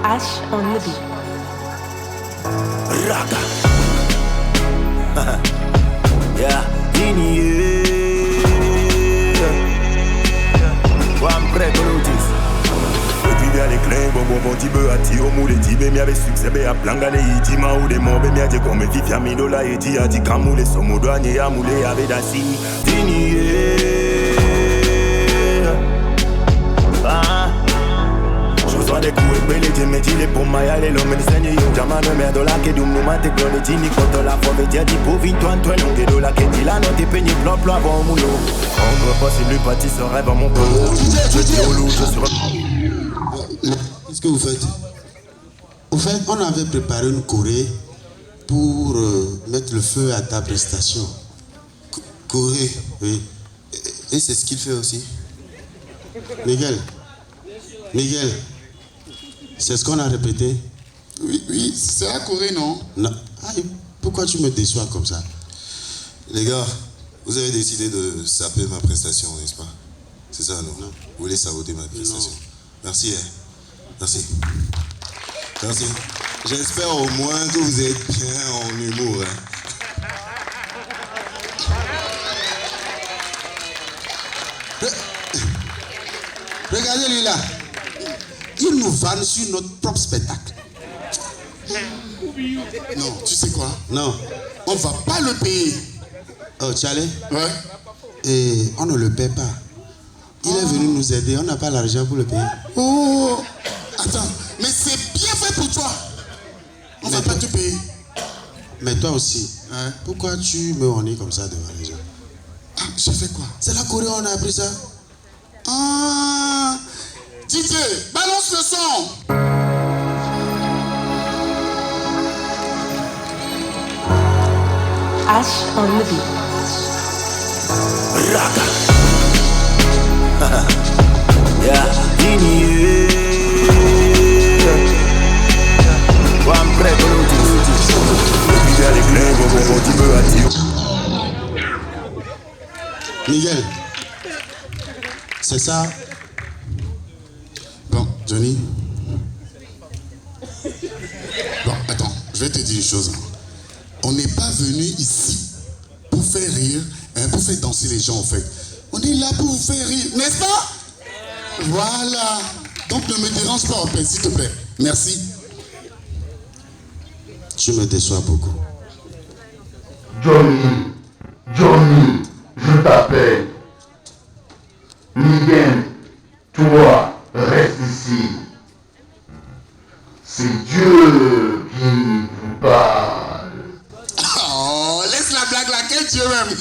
Ash on the beat. Raga. Yeah, Dini. One break notice. Petit bien les clés, bon petit peu à tirer au moule et tirer, mais avec succès, mais à planganer, il dit ma ou des mots, mais bien comme qui fait mi dollar et dit à dit camoule, son mot douanier à mouler avec d'assis. Dini. Soit des coups et brûlés, j'ai mis les pour m'aller l'homme et seigneur, jamais ne merde la que du moment t'es glorieux, ni contre la foi, mais dit pour vite toi, toi, non, de la que dit la note est peignée, plop, plop, avant mon lot. On ne veut pas si lui parti se rêve à mon corps. Je dis au loup, je suis. Qu'est-ce que vous faites? Au fait, on avait préparé une choré pour mettre le feu à ta prestation. Choré, oui. Et c'est ce qu'il fait aussi. Miguel, c'est ce qu'on a répété? Oui, c'est la choré, non? Non. Ah, pourquoi tu me déçois comme ça? Les gars, vous avez décidé de saper ma prestation, n'est-ce pas? C'est ça, non? Vous voulez saboter ma prestation? Non. Merci, hein? Merci. Merci. J'espère au moins que vous êtes bien en humour, hein? Regardez-lui là. Il nous vanne sur notre propre spectacle. Non, tu sais quoi? Non. On va pas le payer. Oh, Charlie? Ouais. Et on ne le paie pas. Il est venu nous aider, on n'a pas l'argent pour le payer. Oh! Attends, mais c'est bien fait pour toi. On va pas te payer. Mais toi aussi, hein? Pourquoi tu me honnis comme ça devant les gens? Ah, j'ai fait quoi? C'est la Corée, on a appris ça. Ah! DJ, balance le son! Ash on the beat. Raga. Yeah, Dini. One break notice. Petit bien les clés, bon petit peu à tirer. Miguel, c'est ça? Bon, Johnny. Bon, attends, je vais te dire une chose. On n'est pas venu ici pour faire rire, hein, pour faire danser les gens, en fait. On est là pour vous faire rire, n'est-ce pas? Voilà. Donc ne me dérange pas, en fait, s'il te plaît. Merci. Tu me déçois beaucoup. Johnny, je t'appelle. Miguel, toi, reste ici. C'est Dieu qui vous parle. Oh, laisse la blague là, quel Dieu même.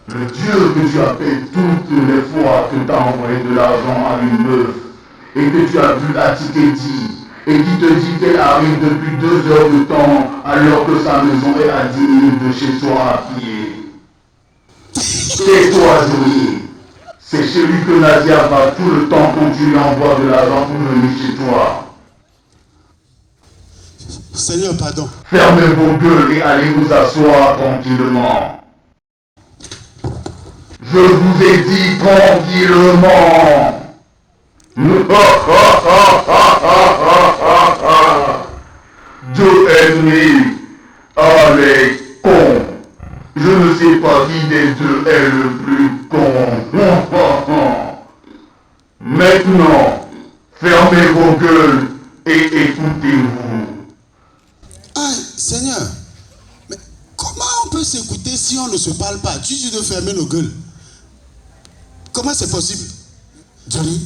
Le Dieu que tu appelles toutes les fois que tu as envoyé de l'argent à une meuf et que tu as vu la Tiketi et qui te dit qu'elle arrive depuis 2 heures de temps alors que sa maison est à 10 minutes de chez toi à pied. Tais-toi, Johnny. C'est chez lui que Nadia va tout le temps quand tu lui envoies de l'argent pour venir chez toi. Seigneur, pardon. Fermez vos gueules et allez vous asseoir tranquillement. Je vous ai dit tranquillement. Deux ennemis. Allez, con. Je ne sais pas qui des deux est le plus con. Maintenant, fermez vos gueules et écoutez-vous. Ah, Seigneur, mais comment on peut s'écouter si on ne se parle pas? Tu dis de fermer nos gueules. Comment c'est possible? Johnny,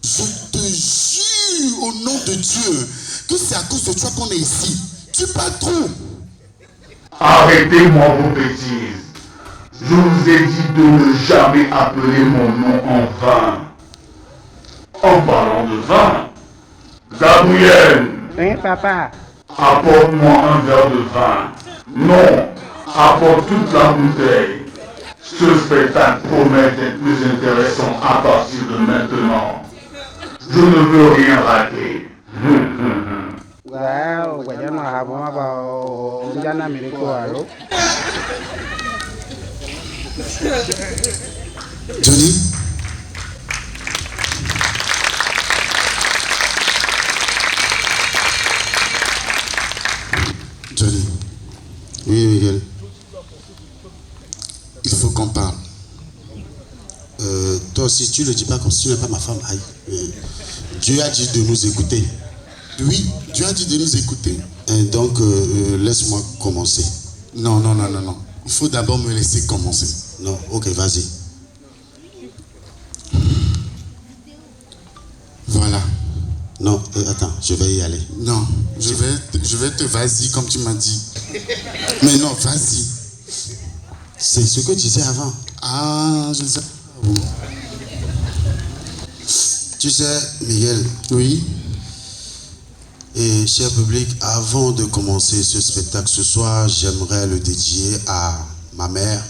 je te jure au nom de Dieu que c'est à cause de toi qu'on est ici. Tu parles trop. Arrêtez-moi vos bêtises. Je vous ai dit de ne jamais appeler mon nom en vain. En parlant de vin, Gabriel. Oui, papa. Apporte-moi un verre de vin. Non, apporte toute la bouteille. Ce spectacle promet d'être plus intéressant à partir de maintenant. Je ne veux rien rater. Wow, vayamos a Japón, ya na México, allo. Johnny, qu'on parle. Toi aussi, tu ne le dis pas comme si tu n'es pas ma femme. Aïe. Dieu a dit de nous écouter. Oui, Dieu a dit de nous écouter. Et donc, laisse-moi commencer. Non. Il faut d'abord me laisser commencer. Non, ok, vas-y. Voilà. Non, attends, je vais y aller. Non, je vais te vas-y comme tu m'as dit. Mais non, vas-y. C'est ce que tu disais avant. Ah, je sais. Tu sais, Miguel. Oui. Et cher public, avant de commencer ce spectacle ce soir, j'aimerais le dédier à ma mère,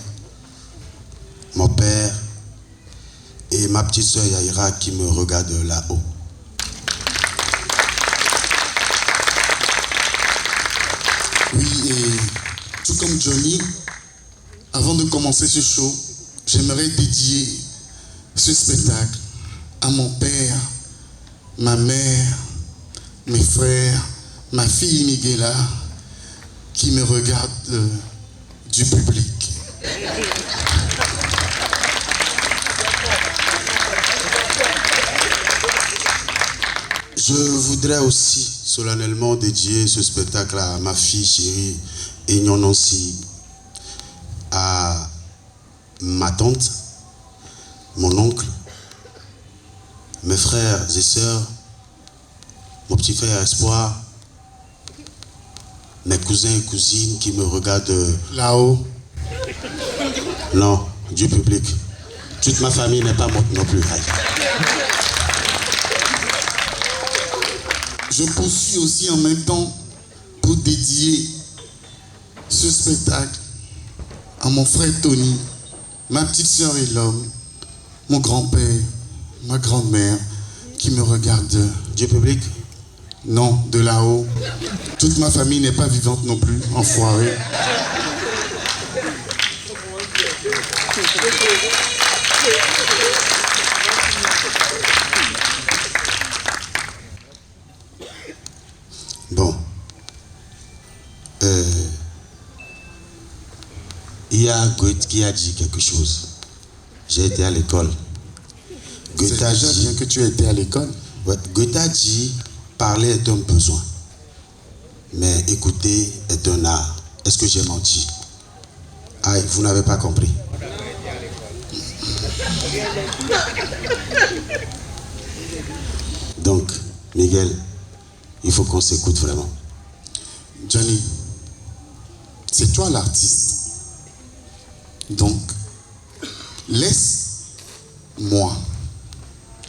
mon père et ma petite soeur Yaïra qui me regarde là-haut. Oui, et tout comme Johnny, avant de commencer ce show, j'aimerais dédier ce spectacle à mon père, ma mère, mes frères, ma fille Miguela, qui me regarde du public. Je voudrais aussi solennellement dédier ce spectacle à ma fille chérie Aignan Nancy, à ma tante, mon oncle, mes frères et sœurs, mon petit frère Espoir, mes cousins et cousines qui me regardent là-haut. Non, du public. Toute ma famille n'est pas morte non plus. Aïe. Je poursuis aussi en même temps pour dédier ce spectacle à mon frère Tony, ma petite sœur Elom, mon grand-père, ma grand-mère qui me regardent. Du public? Non, de là-haut. Toute ma famille n'est pas vivante non plus, enfoiré. Bon. Il y a Goethe qui a dit quelque chose. J'ai été à l'école. C'est déjà bien que tu aies été à l'école. Ouais, Goethe a dit parler est un besoin, mais écouter est un art. Est-ce que j'ai menti? Aïe, vous n'avez pas compris. Donc, Miguel, il faut qu'on s'écoute vraiment. Johnny, c'est toi l'artiste. Donc, laisse-moi,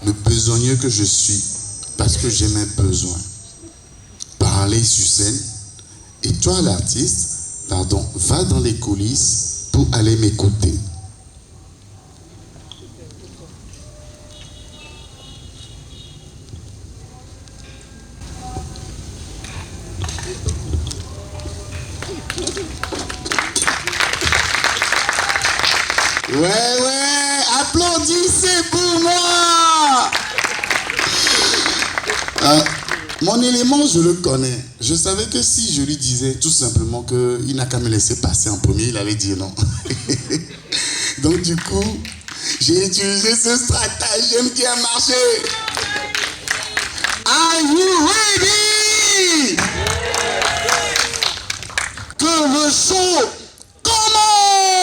le besogneux que je suis, parce que j'ai mes besoins, parler sur scène. Et toi l'artiste, pardon, va dans les coulisses pour aller m'écouter. Ouais, applaudissez pour moi. Mon élément, je le connais. Je savais que si je lui disais tout simplement qu'il n'a qu'à me laisser passer en premier, il allait dire non. Donc du coup, j'ai utilisé ce stratagème qui a marché. Are you ready? Que le show commence!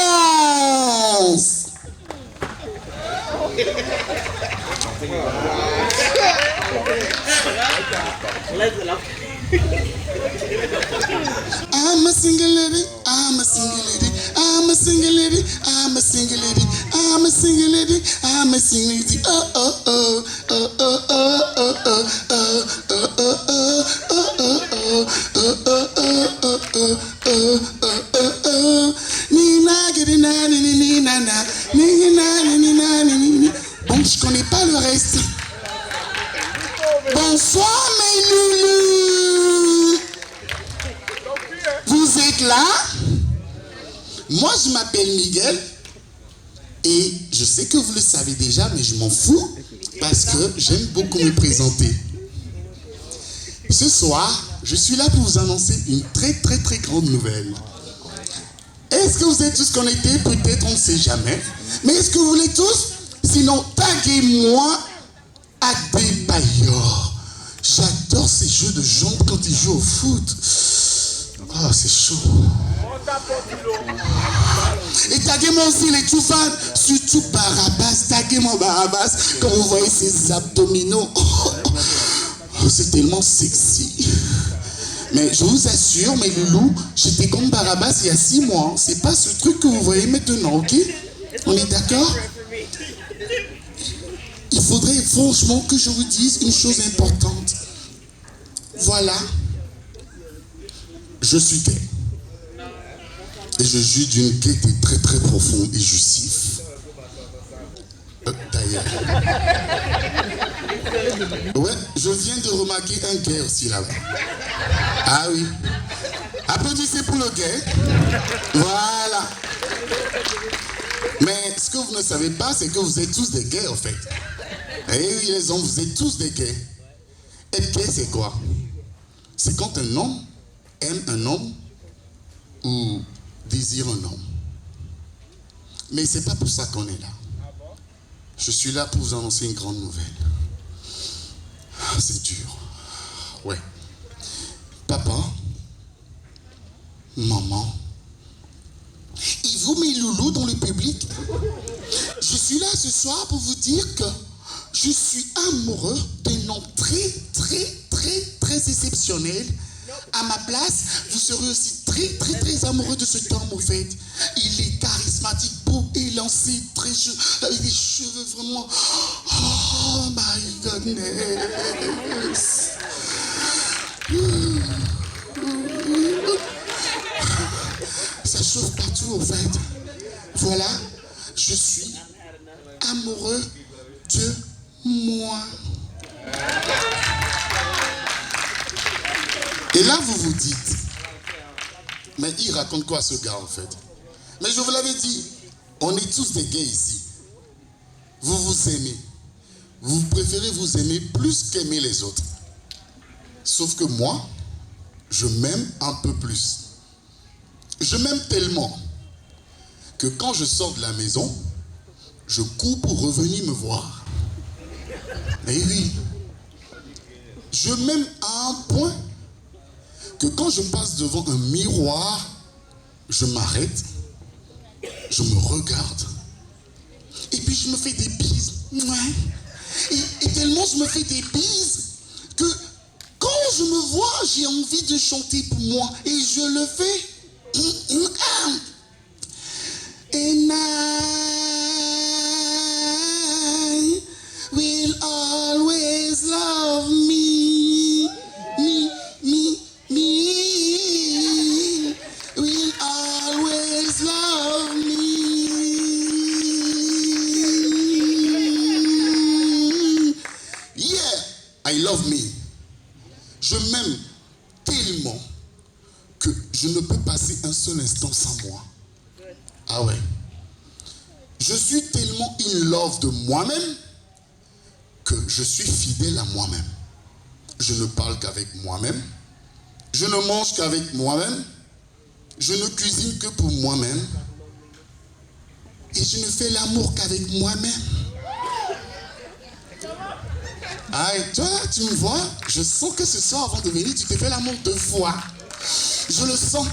I'm a single lady, I'm a single lady, I'm a single lady, I'm a single lady, I'm a single lady, I'm a single lady, oh oh oh, oh oh oh oh oh oh oh oh oh oh. Nina na ni na na, ni na ni na ni. Bon, je connais pas le reste. Bonsoir mes loulous. Vous êtes là? Moi je m'appelle Miguel et je sais que vous le savez déjà, mais je m'en fous parce que j'aime beaucoup me présenter. Ce soir, je suis là pour vous annoncer une très très très grande nouvelle. Est-ce que vous êtes tous connectés? Peut-être, on ne sait jamais. Mais est-ce que vous voulez tous? Sinon, taguez-moi Adebayor. J'adore ces jeux de jambes quand ils jouent au foot. Oh, c'est chaud. Et taguez-moi aussi les tout fans, surtout Barabas. Taguez-moi Barabas quand vous voyez ses abdominaux. Oh, c'est tellement sexy. Mais je vous assure, mes loulous, j'étais comme Barabas il y a 6 mois. C'est pas ce truc que vous voyez maintenant, ok? On est d'accord? Il faudrait franchement que je vous dise une chose importante. Voilà. Je suis gay. Et je juge d'une gaieté très très profonde et justif. D'ailleurs. Ouais, je viens de remarquer un gay aussi là-bas. Ah oui. Applaudissez pour le gay. Voilà. Mais ce que vous ne savez pas, c'est que vous êtes tous des gays en fait. Eh oui les hommes, vous êtes tous des gays. Être gay c'est quoi? C'est quand un homme aime un homme ou désire un homme. Mais c'est pas pour ça qu'on est là. Je suis là pour vous annoncer une grande nouvelle. C'est dur. Ouais. Papa, maman, et vous mes loulous dans le public, je suis là ce soir pour vous dire que je suis amoureux d'un homme très, très, très, très exceptionnel. À ma place, vous serez aussi très, très, très amoureux de cet homme, au fait. Il est charismatique, beau, élancé, très cheveux, avec des cheveux vraiment... Oh my goodness. Ça chauffe partout, au fait. Voilà, je suis amoureux de moi. Et là, vous vous dites, mais il raconte quoi ce gars en fait? Mais je vous l'avais dit, on est tous des gays ici. Vous vous aimez. Vous préférez vous aimer plus qu'aimer les autres. Sauf que moi, je m'aime un peu plus. Je m'aime tellement que quand je sors de la maison, je cours pour revenir me voir. Et oui, je m'aime à un point que quand je passe devant un miroir, je m'arrête, je me regarde, et puis je me fais des bises. Et tellement je me fais des bises que quand je me vois, j'ai envie de chanter pour moi, et je le fais. And I will always love me, will always love me. Yeah, I love me. Je m'aime tellement que je ne peux passer un seul instant sans moi. Ah ouais. Je suis tellement in love de moi-même que je suis fidèle à moi-même. Je ne parle qu'avec moi-même. Je ne mange qu'avec moi-même. Je ne cuisine que pour moi-même. Et je ne fais l'amour qu'avec moi-même. Ah, et toi, tu me vois? Je sens que ce soir, avant de venir, tu te fais l'amour 2 fois. Je le sens.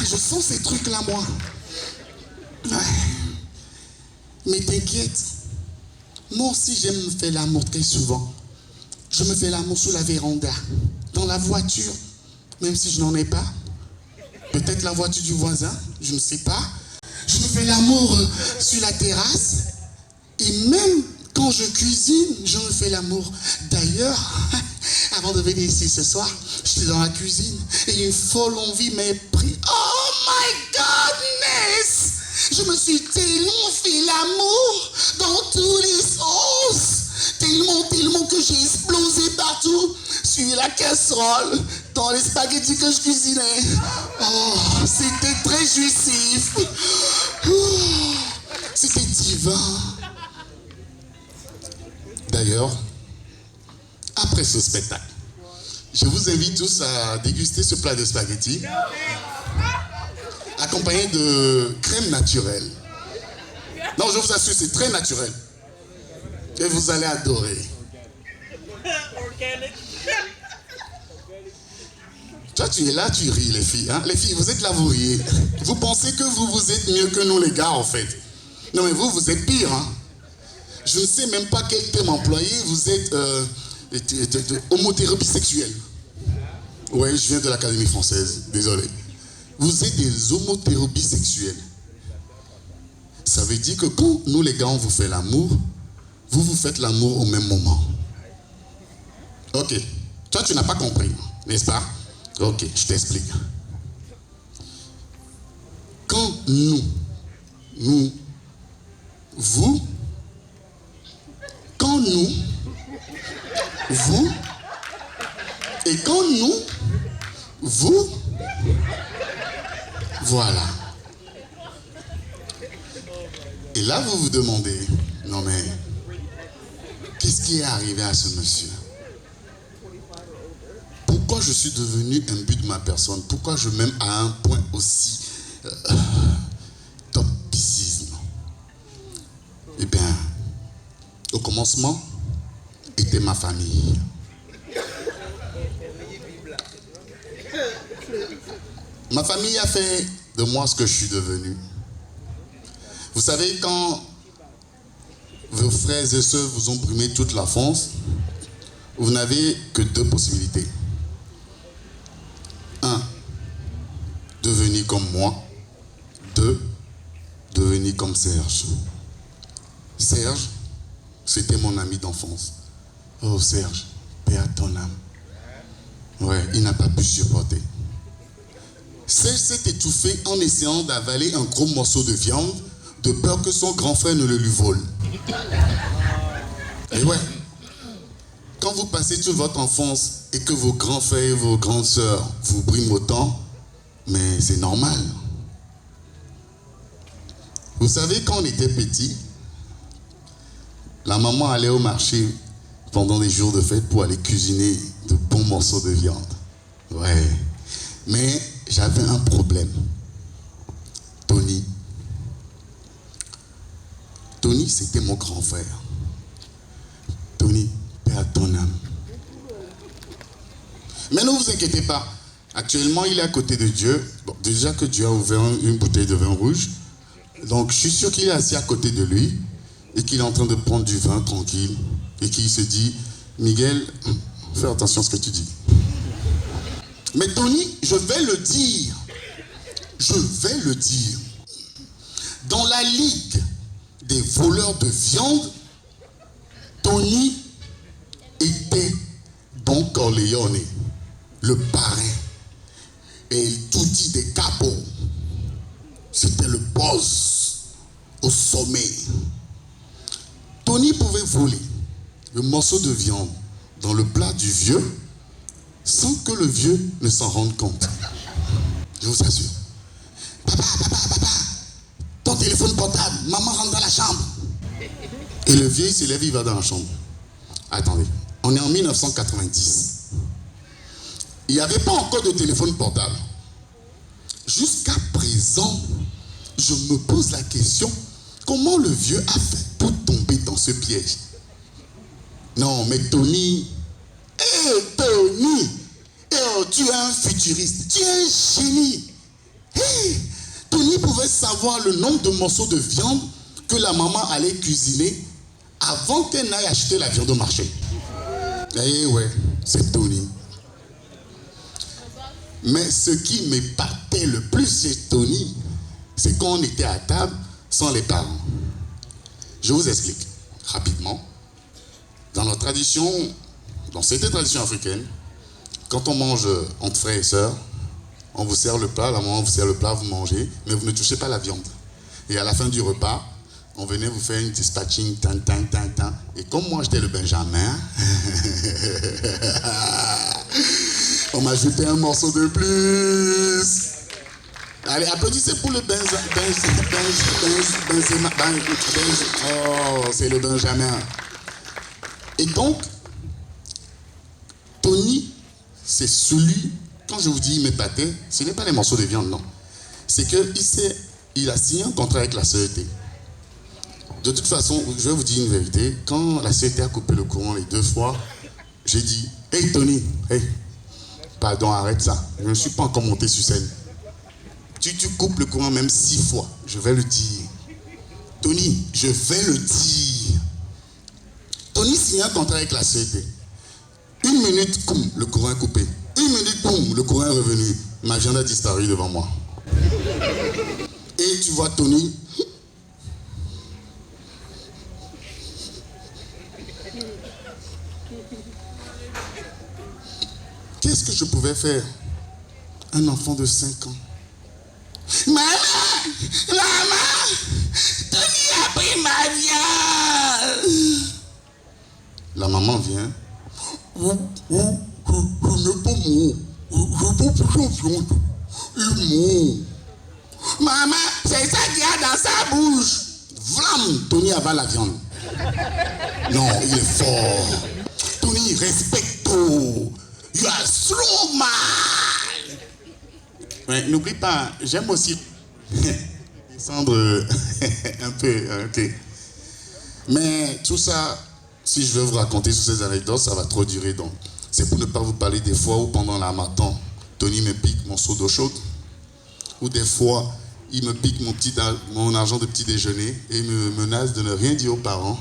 Je sens ces trucs-là, moi. Mais t'inquiète. Moi aussi, j'aime me faire l'amour très souvent. Je me fais l'amour sous la véranda, dans la voiture, même si je n'en ai pas. Peut-être la voiture du voisin, je ne sais pas. Je me fais l'amour sur la terrasse. Et même quand je cuisine, je me fais l'amour. D'ailleurs, avant de venir ici ce soir, j'étais dans la cuisine et une folle envie m'a pris. Oh my goodness! Je me suis tellement fait l'amour dans tous les sens. Tellement que j'ai explosé partout. Sur la casserole, dans les spaghettis que je cuisinais. Oh, c'était très jouissif. Oh, c'était divin. D'ailleurs, après ce spectacle, je vous invite tous à déguster ce plat de spaghettis. accompagné de crème naturelle. Non, je vous assure, c'est très naturel. Et vous allez adorer. Toi, tu es là, tu ris, les filles. Hein? Les filles, vous êtes là, vous riez. Vous pensez que vous êtes mieux que nous, les gars, en fait. Non, mais vous êtes pire. Hein? Je ne sais même pas quel terme employer. Vous êtes homothérapie sexuelle. Oui, je viens de l'Académie française. Désolé. Vous êtes des homothérapies sexuelles. Ça veut dire que quand nous, les gars, on vous fait l'amour, vous faites l'amour au même moment. Ok. Toi, tu n'as pas compris, n'est-ce pas? Ok, je t'explique. Quand vous, et quand nous, vous, voilà. Et là, vous vous demandez, non mais, qu'est-ce qui est arrivé à ce monsieur? Pourquoi je suis devenu un but de ma personne? Pourquoi je m'aime à un point aussi topicisme? Eh bien, au commencement, était ma famille. Ma famille a fait de moi ce que je suis devenu. Vous savez, quand vos frères et sœurs vous ont brûlé toute la France, vous n'avez que deux possibilités. 1. Devenir comme moi. 2. Devenir comme Serge. Serge, c'était mon ami d'enfance. Oh Serge, paix à ton âme. Ouais, il n'a pas pu supporter. Serge s'est étouffé en essayant d'avaler un gros morceau de viande de peur que son grand frère ne le lui vole. Et ouais, quand vous passez toute votre enfance et que vos grands frères et vos grandes sœurs vous briment autant, mais c'est normal. Vous savez, quand on était petit, la maman allait au marché pendant les jours de fête pour aller cuisiner de bons morceaux de viande. Ouais. Mais j'avais un problème. Tony. Tony, c'était mon grand frère. Tony, paix à ton âme. Mais ne vous inquiétez pas. Actuellement, il est à côté de Dieu. Bon, déjà que Dieu a ouvert une bouteille de vin rouge. Donc, je suis sûr qu'il est assis à côté de lui et qu'il est en train de prendre du vin tranquille et qu'il se dit, Miguel, fais attention à ce que tu dis. Mais Tony, je vais le dire. Je vais le dire. Dans la ligue des voleurs de viande, Tony était Don Corleone, le parrain. Et il tout dit des capos. C'était le boss au sommet. Tony pouvait voler le morceau de viande dans le plat du vieux sans que le vieux ne s'en rende compte. Je vous assure. Papa, ton téléphone portable, maman rentre dans la chambre. Et le vieux, il se lève, il va dans la chambre. Attendez, on est en 1990. Il n'y avait pas encore de téléphone portable. Jusqu'à présent, je me pose la question, comment le vieux a fait pour tomber dans ce piège? Non, mais Tony, Tony, tu es un futuriste, tu es un génie. Tony pouvait savoir le nombre de morceaux de viande que la maman allait cuisiner avant qu'elle n'aille acheter la viande au marché. Eh ouais, c'est Tony. Mais ce qui m'épatait le plus chez Tony, c'est quand on était à table sans les parents. Je vous explique rapidement. Dans notre tradition, dans certaines traditions africaines, quand on mange entre frères et sœurs, on vous sert le plat, la maman vous sert le plat, vous mangez, mais vous ne touchez pas la viande. Et à la fin du repas, on venait vous faire une dispatching, et comme moi j'étais le Benjamin, on m'a ajouté un morceau de plus. Allez, applaudissez pour le Oh, c'est le Benjamin. Et donc, Tony, c'est celui, quand je vous dis il m'épatait, ce n'est pas les morceaux de viande, non. c'est qu'il a signé un contrat avec la CET. De toute façon, je vais vous dire une vérité. Quand la CET a coupé le courant les 2 fois, j'ai dit, hey Tony, hey, pardon, arrête ça. Je ne suis pas encore monté sur scène. Tu coupes le courant même 6 fois, je vais le dire. Tony, je vais le dire. Tony signe un contrat avec la CET. 1 minute, boum, le courant est coupé. 1 minute, boum, le courant est revenu. Ma viande a disparu devant moi. Et tu vois Tony. Qu'est-ce que je pouvais faire? Un enfant de 5 ans. Maman! Maman! Tony a pris ma viande! La maman vient. Je n'ai pas mort. Je n'ai pas pris la viande. Il est mort. Maman, c'est ça qu'il y a dans sa bouche. Vlam! Tony avale la viande. Non, il est fort. Tony, respecte-toi. You are strong man. Ouais, n'oublie pas, j'aime aussi descendre un peu. Ok. Mais tout ça, si je veux vous raconter toutes ces anecdotes, ça va trop durer. Donc, c'est pour ne pas vous parler des fois où pendant l'harmattan, Tony me pique mon seau d'eau chaude. Ou des fois, il me pique mon argent de petit déjeuner et me menace de ne rien dire aux parents.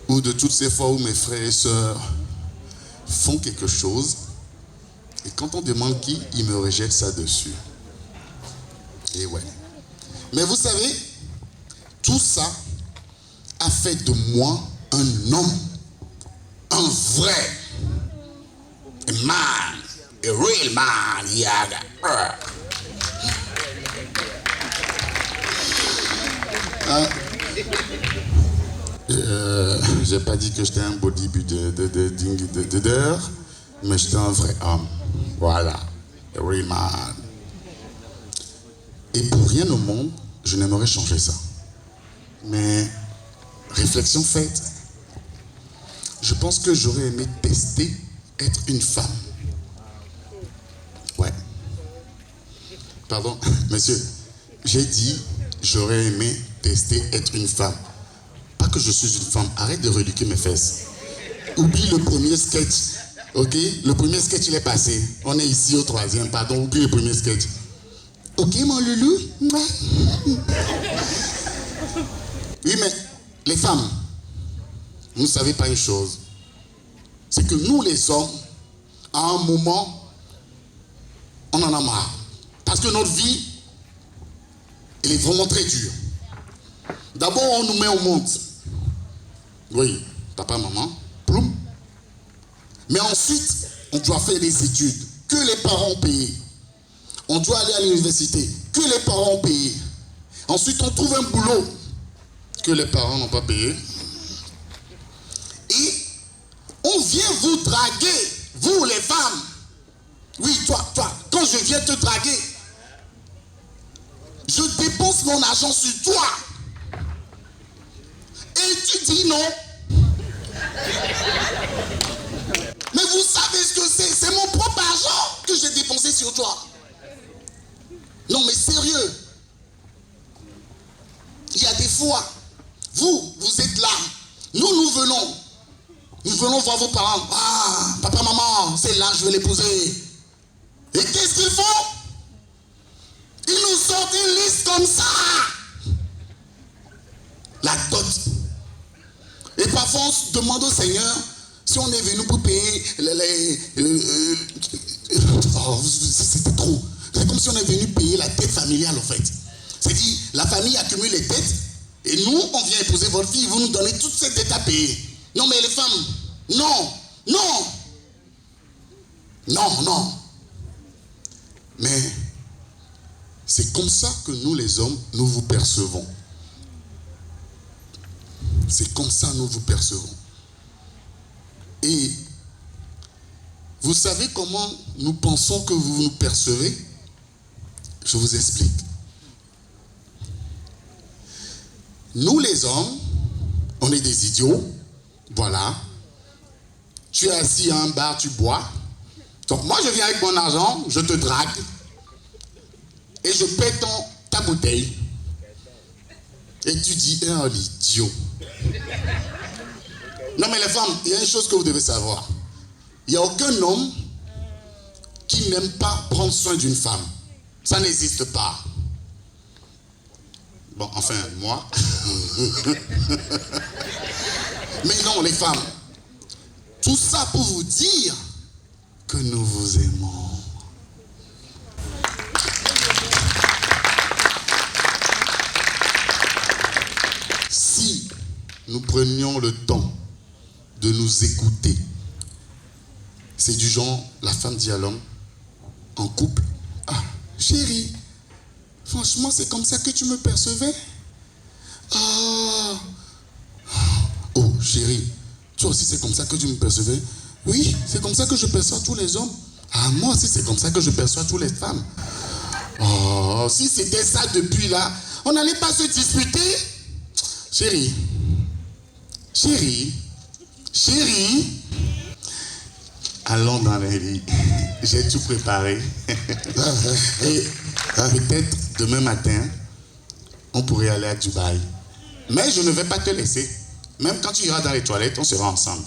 Ou de toutes ces fois où mes frères et sœurs font quelque chose et quand on demande qui, ils me rejettent ça dessus. Et ouais. Mais vous savez, tout ça a fait de moi un homme, un vrai, a man, a real man, Yaga. J'ai pas dit que j'étais un bodybuilder, mais j'étais un vrai homme. Voilà, a real man. Et pour rien au monde, je n'aimerais changer ça. Mais, réflexion faite, je pense que j'aurais aimé tester être une femme. Ouais. Pardon, monsieur, j'ai dit j'aurais aimé tester être une femme. Pas que je suis une femme, arrête de reluquer mes fesses. Oublie le premier sketch, ok? Le premier sketch il est passé. On est ici au 3e, pardon, oublie le premier sketch. Ok mon loulou? Ouais. Oui mais, les femmes, vous ne savez pas une chose. C'est que nous les hommes, à un moment, on en a marre. Parce que notre vie, elle est vraiment très dure. D'abord, on nous met au monde. Oui, papa, maman, ploum. Mais ensuite, on doit faire des études que les parents ont payées. On doit aller à l'université que les parents ont payé. Ensuite, on trouve un boulot que les parents n'ont pas payé. Et on vient vous draguer, vous les femmes. Oui, toi, quand je viens te draguer, je dépense mon argent sur toi. Et tu dis non. Mais vous savez ce que c'est? C'est mon propre argent que j'ai dépensé sur toi. Non mais sérieux. Il y a des fois, vous êtes là. Nous venons. Nous venons voir vos parents. Ah, papa, maman, c'est là, je vais l'épouser. Et qu'est-ce qu'ils font? Ils nous sortent une liste comme ça. La dot. Et parfois on se demande au Seigneur si on est venu pour payer c'était trop. C'est comme si on est venu payer la dette familiale en fait. C'est-à-dire, la famille accumule les dettes et nous, on vient épouser votre fille, vous nous donnez toutes ces dettes à payer. Non mais les femmes, non. Mais c'est comme ça que nous les hommes, nous vous percevons. C'est comme ça que nous vous percevons. Et vous savez comment nous pensons que vous nous percevez? Je vous explique. Nous les hommes, on est des idiots. Voilà. Tu es assis à un bar, tu bois. Donc moi je viens avec mon argent, je te drague. et je paie ta bouteille, et tu dis, l'idiot. Non mais les femmes, il y a une chose que vous devez savoir. Il n'y a aucun homme qui n'aime pas prendre soin d'une femme. Ça n'existe pas. Bon, enfin, moi. Mais non, les femmes. Tout ça pour vous dire que nous vous aimons. Si nous prenions le temps de nous écouter, c'est du genre, la femme dit à l'homme, en couple, ah, chérie, franchement, c'est comme ça que tu me percevais? Ah, oh, chérie, toi aussi, c'est comme ça que tu me percevais? Oui, c'est comme ça que je perçois tous les hommes. Ah, moi aussi, c'est comme ça que je perçois toutes les femmes. Oh, si c'était ça depuis là, on n'allait pas se disputer. Chérie, chérie, chérie, allons dans les lits. J'ai tout préparé. Et peut-être demain matin, on pourrait aller à Dubaï. Mais je ne vais pas te laisser. Même quand tu iras dans les toilettes, on sera ensemble.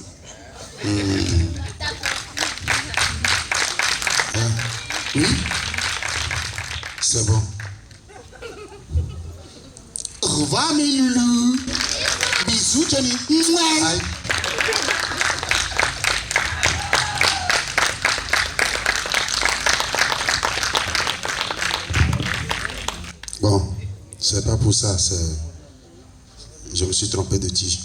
Oui? C'est bon. Au revoir mes loulous. Bisous Johnny. Aïe. Bon, c'est pas pour ça, je me suis trompé de tige.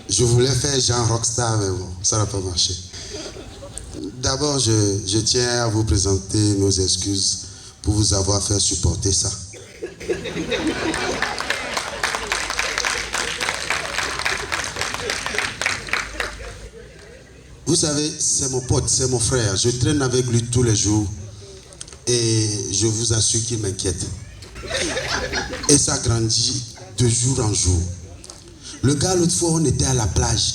Je voulais faire genre rockstar, mais bon, ça n'a pas marché. D'abord, je tiens à vous présenter nos excuses pour vous avoir fait supporter ça. Vous savez, c'est mon pote, c'est mon frère. Je traîne avec lui tous les jours. Et je vous assure qu'il m'inquiète. Et ça grandit de jour en jour. Le gars, l'autre fois, on était à la plage.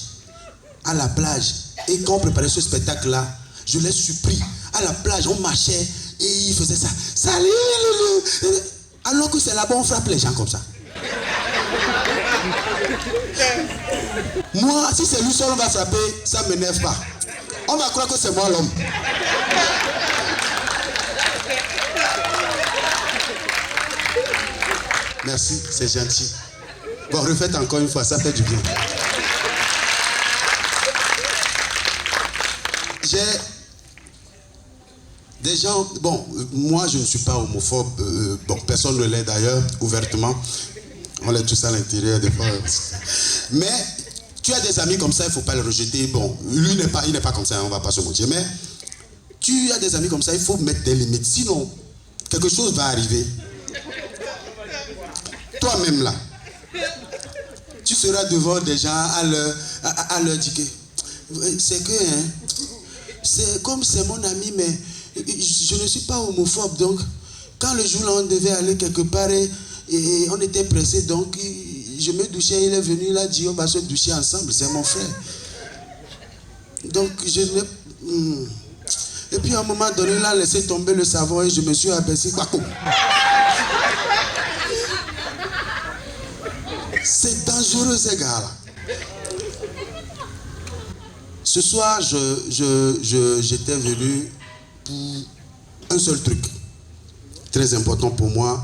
À la plage. Et quand on préparait ce spectacle-là, je l'ai surpris. À la plage, on marchait et il faisait ça. Salut, loulou. Alors que c'est là-bas, on frappe les gens comme ça. Moi, si c'est lui seul, on va frapper, ça ne m'énerve pas. On va croire que c'est moi l'homme. Merci, c'est gentil. Bon, refaites encore une fois, ça fait du bien. J'ai des gens, bon, moi je ne suis pas homophobe, bon, personne ne l'est d'ailleurs, ouvertement. On l'est tous à l'intérieur des fois. Mais tu as des amis comme ça, il ne faut pas les rejeter. Bon, lui il n'est pas comme ça, on ne va pas se mentir. Mais tu as des amis comme ça, il faut mettre des limites. Sinon, quelque chose va arriver. Toi-même là, tu seras devant des gens à leur dire que c'est que, hein, c'est comme c'est mon ami, mais je ne suis pas homophobe. Donc, quand le jour là on devait aller quelque part et on était pressé, donc je me douchais, il est venu, il a dit on va se doucher ensemble, c'est mon frère. Donc, et puis à un moment donné, il a laissé tomber le savon et je me suis abaissé. C'est dangereux ces gars-là. Ce soir, j'étais venu pour un seul truc. Très important pour moi.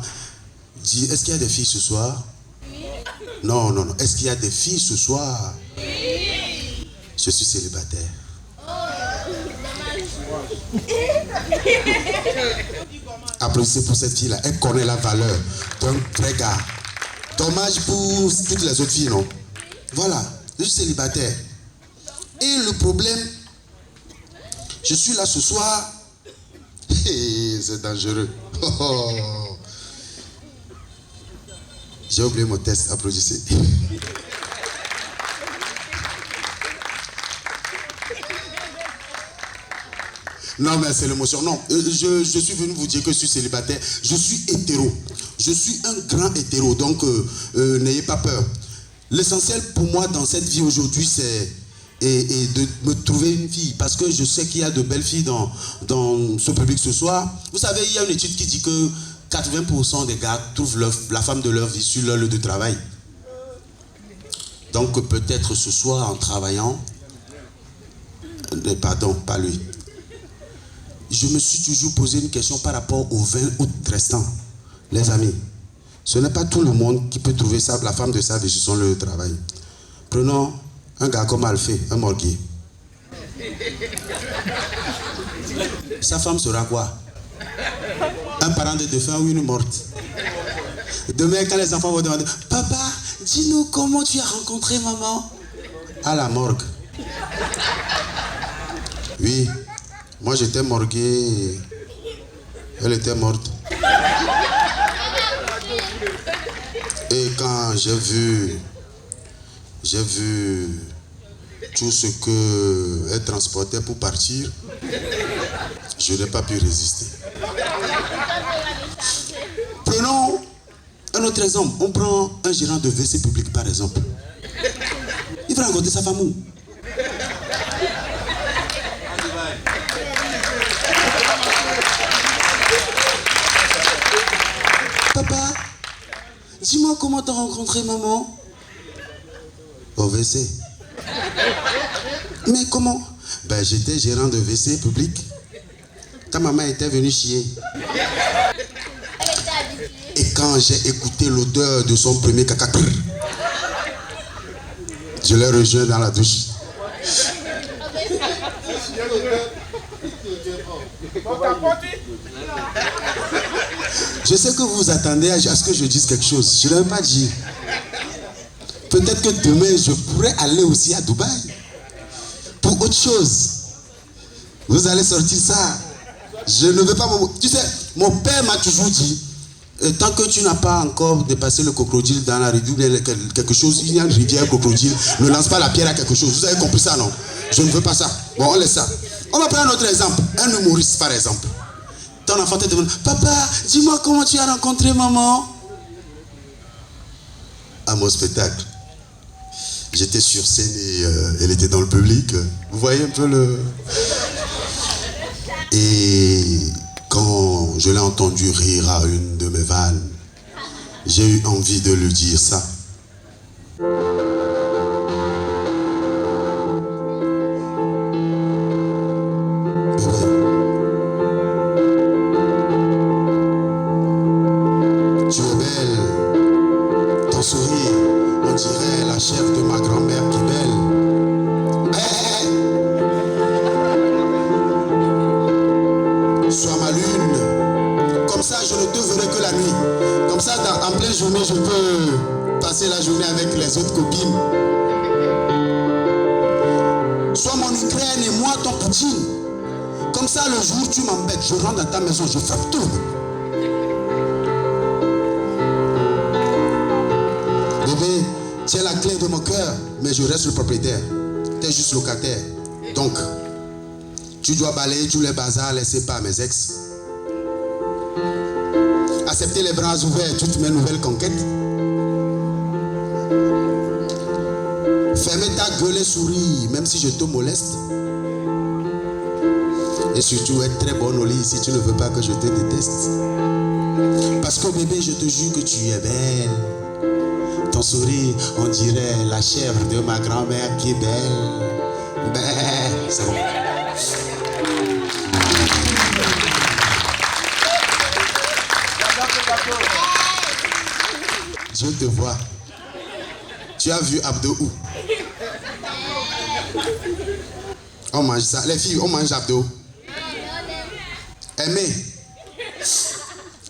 Dire, est-ce qu'il y a des filles ce soir? Non, non, non. Est-ce qu'il y a des filles ce soir? Je suis célibataire. Applaudissez pour cette fille-là. Elle connaît la valeur d'un vrai gars. Dommage pour toutes les autres filles, non? Voilà, je suis célibataire. Et le problème, je suis là ce soir. C'est dangereux. J'ai oublié mon test, applaudissez. Non, mais c'est l'émotion. Non, je suis venu vous dire que je suis célibataire. Je suis hétéro. Je suis un grand hétéro, donc n'ayez pas peur. L'essentiel pour moi dans cette vie aujourd'hui, et de me trouver une fille. Parce que je sais qu'il y a de belles filles dans ce public ce soir. Vous savez, il y a une étude qui dit que 80% des gars trouvent la femme de leur vie sur leur lieu de travail. Donc peut-être ce soir en travaillant, pardon, pas lui. Je me suis toujours posé une question par rapport aux 20 août restants. Les amis, ce n'est pas tout le monde qui peut trouver ça, la femme de sa vie sur son lieu de travail. Prenons un gars comme Alphée, un morguier. Sa femme sera quoi? Un parent de défunt ou une morte. Demain, quand les enfants vont demander « Papa, dis-nous comment tu as rencontré maman ?» À la morgue. Oui, moi j'étais morgué, elle était morte. Et quand j'ai vu tout ce qu'elle transportait pour partir, je n'ai pas pu résister. Prenons un autre exemple. On prend un gérant de WC public par exemple. Il va rencontrer sa femme où? Papa, dis-moi comment t'as rencontré maman? Au WC. Mais comment? Ben j'étais gérant de WC public. Ta maman était venue chier. Et quand j'ai écouté l'odeur de son premier caca, je l'ai rejoint dans la douche. Je sais que vous vous attendez à ce que je dise quelque chose. Je ne l'ai pas dit. Peut-être que demain, je pourrais aller aussi à Dubaï. Pour autre chose. Vous allez sortir ça. Je ne veux pas... Tu sais, mon père m'a toujours dit, tant que tu n'as pas encore dépassé le crocodile dans la rivière, quelque chose, il y a une rivière crocodile, ne lance pas la pierre à quelque chose. Vous avez compris ça, non? Je ne veux pas ça. Bon, on laisse ça. On va prendre un autre exemple. Un humoriste, par exemple. Ton enfant te demande, papa, dis-moi comment tu as rencontré maman? À mon spectacle. J'étais sur scène et elle était dans le public. Vous voyez un peu le... Et quand je l'ai entendu rire à une de mes vannes, j'ai eu envie de lui dire ça. Tu es belle, ton sourire, on dirait la chèvre de ma grand-mère qui est belle. Sois ma lune, comme ça je ne te verrai que la nuit. Comme ça en pleine journée je peux passer la journée avec les autres copines. Sois mon Ukraine et moi ton Poutine. Comme ça le jour où tu m'embêtes, je rentre dans ta maison, je frappe tout. Bébé, tu es la clé de mon cœur, mais je reste le propriétaire. Tu es juste locataire. Donc, tu dois balayer tous les bazars laissés par mes ex. Accepter les bras ouverts toutes mes nouvelles conquêtes. Fermer ta gueule et sourire, même si je te moleste. Et surtout être très bonne au lit si tu ne veux pas que je te déteste. Parce que bébé, je te jure que tu es belle. Ton sourire, on dirait la chèvre de ma grand-mère qui est belle. Ben, c'est bon. Dieu te voit. Tu as vu Abdo où? On mange ça. Les filles, on mange Abdo. Aimé.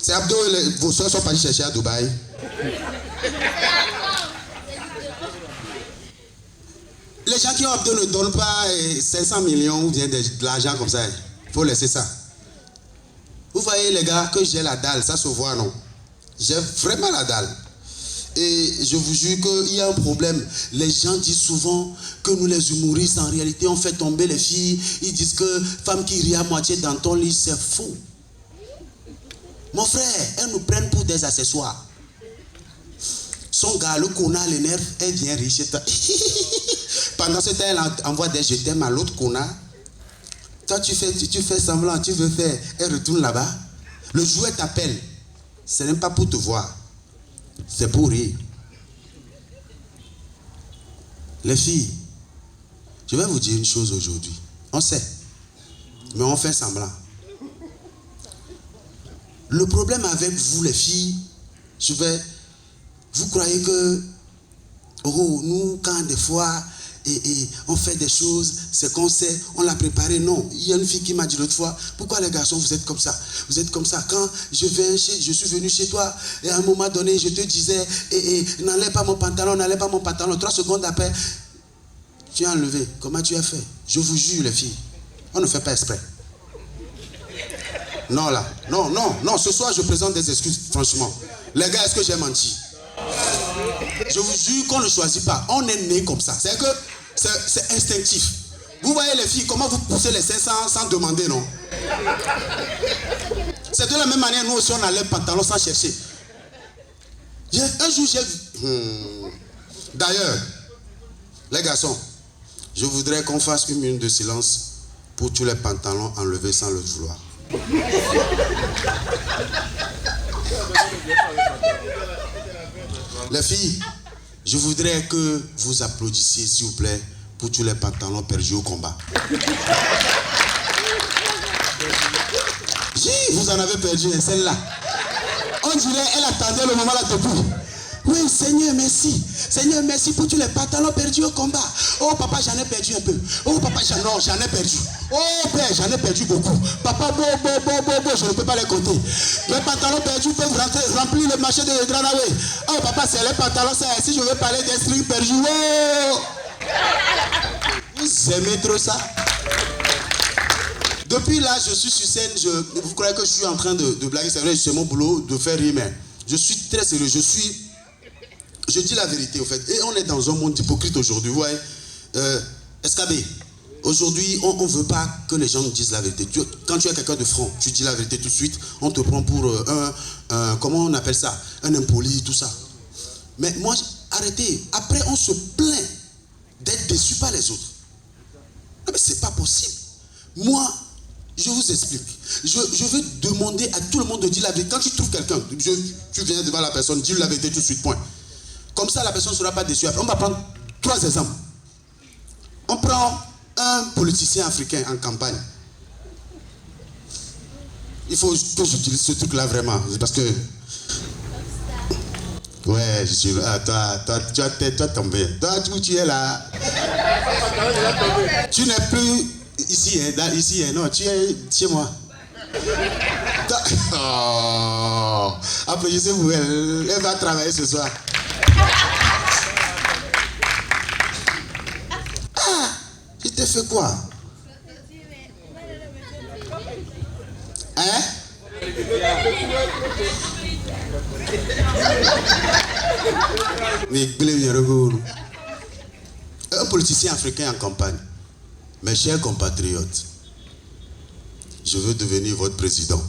C'est Abdo, vos soeurs sont partis chercher à Dubaï. Les gens qui ont Abdo ne donnent pas 500 millions ou bien de l'argent comme ça. Il faut laisser ça. Vous voyez les gars que j'ai la dalle, ça se voit non? J'ai vraiment la dalle. Et je vous jure qu'il y a un problème. Les gens disent souvent que nous les humoristes, en réalité, on fait tomber les filles. Ils disent que femme qui rit à moitié dans ton lit, c'est faux. Mon frère, elles nous prennent pour des accessoires. Son gars, le connard, les nerfs, elle vient riche. Pendant Pendant ce temps, elle envoie des je t'aime à l'autre connard. Toi, tu fais semblant, tu veux faire. Elle retourne là-bas. Le jouet t'appelle. Ce n'est pas pour te voir. C'est pour rire. Les filles, je vais vous dire une chose aujourd'hui. On sait, mais on fait semblant. Le problème avec vous, les filles, vous croyez que, nous, quand des fois, on fait des choses, c'est qu'on sait, on l'a préparé. Non, il y a une fille qui m'a dit l'autre fois, pourquoi les garçons, vous êtes comme ça? Vous êtes comme ça. Quand je suis venu chez toi, et à un moment donné, je te disais, n'enlève pas mon pantalon, n'enlève pas mon pantalon. 3 secondes après, tu as enlevé. Comment tu as fait? Je vous jure, les filles, on ne fait pas exprès. Non, là. Non. Ce soir, je présente des excuses, franchement. Les gars, est-ce que j'ai menti? Je vous jure qu'on ne choisit pas. On est né comme ça. C'est que c'est instinctif. Vous voyez les filles, comment vous poussez les seins sans demander, non? C'est de la même manière, nous aussi, on enlève le pantalon sans chercher. Un jour, j'ai vu... D'ailleurs, les garçons, je voudrais qu'on fasse 1 minute de silence pour tous les pantalons enlevés sans le vouloir. Les filles, je voudrais que vous applaudissiez, s'il vous plaît, pour tous les pantalons perdus au combat. Vous en avez perdu un, celle-là. On dirait, elle attendait le moment là debout. Oui, Seigneur, merci. Seigneur, merci pour tous les pantalons perdus au combat. Oh, papa, j'en ai perdu un peu. Oh, papa, j'en ai perdu. Oh, père, j'en ai perdu beaucoup. Papa, je ne peux pas les compter. Les pantalons perdus peuvent remplir le marché de Granaway. Oh, papa, c'est les pantalons, ça. Si je veux parler des strings perdus, oh! Vous aimez trop ça? Depuis là, je suis sur scène. Vous croyez que je suis en train de blaguer? C'est vrai, c'est mon boulot de faire rire, mais je suis très sérieux. Je dis la vérité, au fait. Et on est dans un monde hypocrite aujourd'hui. Vous voyez, SKB, aujourd'hui, on ne veut pas que les gens nous disent la vérité. Quand tu es quelqu'un de franc, tu dis la vérité tout de suite. On te prend pour comment on appelle ça? Un impoli, tout ça. Mais moi, arrêtez. Après, on se plaint d'être déçu par les autres. Non, mais c'est pas possible. Moi, je vous explique. Je veux demander à tout le monde de dire la vérité. Quand tu trouves quelqu'un, tu viens devant la personne, dis la vérité tout de suite, point. Comme ça, la personne ne sera pas déçue. On va prendre 3 exemples. On prend un politicien africain en campagne. Il faut que j'utilise ce truc-là vraiment. Parce que... Ouais, je suis là. Toi, tombé. Toi, où tu es là? Tu n'es plus ici, ici, non, tu es chez moi. Oh, applaudissez-vous, elle va travailler ce soir. Ah, il te fait quoi? Hein? Un politicien africain en campagne. Mes chers compatriotes, je veux devenir votre président.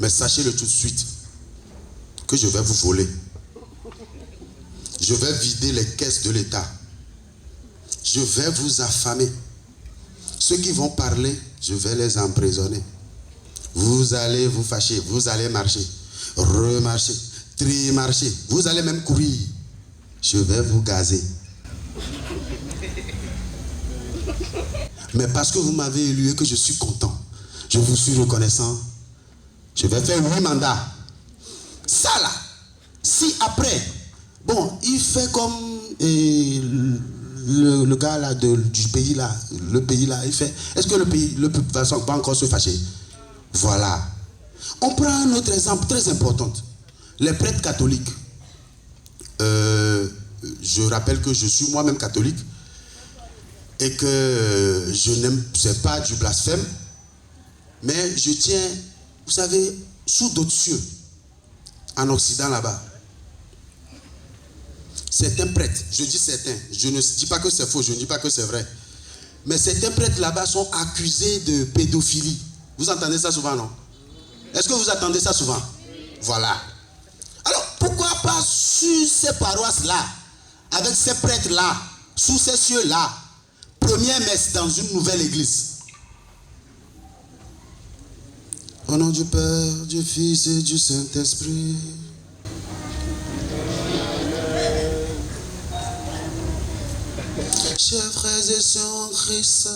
Mais sachez-le tout de suite que je vais vous voler. Je vais vider les caisses de l'État. Je vais vous affamer. Ceux qui vont parler, je vais les emprisonner. Vous allez vous fâcher, vous allez marcher, remarcher, trimarcher. Vous allez même courir. Je vais vous gazer. Mais parce que vous m'avez élu et que je suis content, je vous suis reconnaissant, je vais faire 8 mandats. Ça là, si après, bon, il fait comme le gars là du pays là, le pays là, il fait, est-ce que le peuple va encore se fâcher? Voilà. On prend un autre exemple très important. Les prêtres catholiques. Je rappelle que je suis moi-même catholique et que je n'aime, c'est pas du blasphème, mais je tiens, vous savez, sous d'autres cieux, en Occident là-bas. Certains prêtres, je dis certains, je ne dis pas que c'est faux, je ne dis pas que c'est vrai, mais certains prêtres là-bas sont accusés de pédophilie. Vous entendez ça souvent, non? Est-ce que vous entendez ça souvent? Voilà. Alors, pourquoi pas sur ces paroisses-là, avec ces prêtres-là, sous ces cieux-là, première messe dans une nouvelle église. Au nom du Père, du Fils et du Saint-Esprit. Chers frères et sœurs en Christ,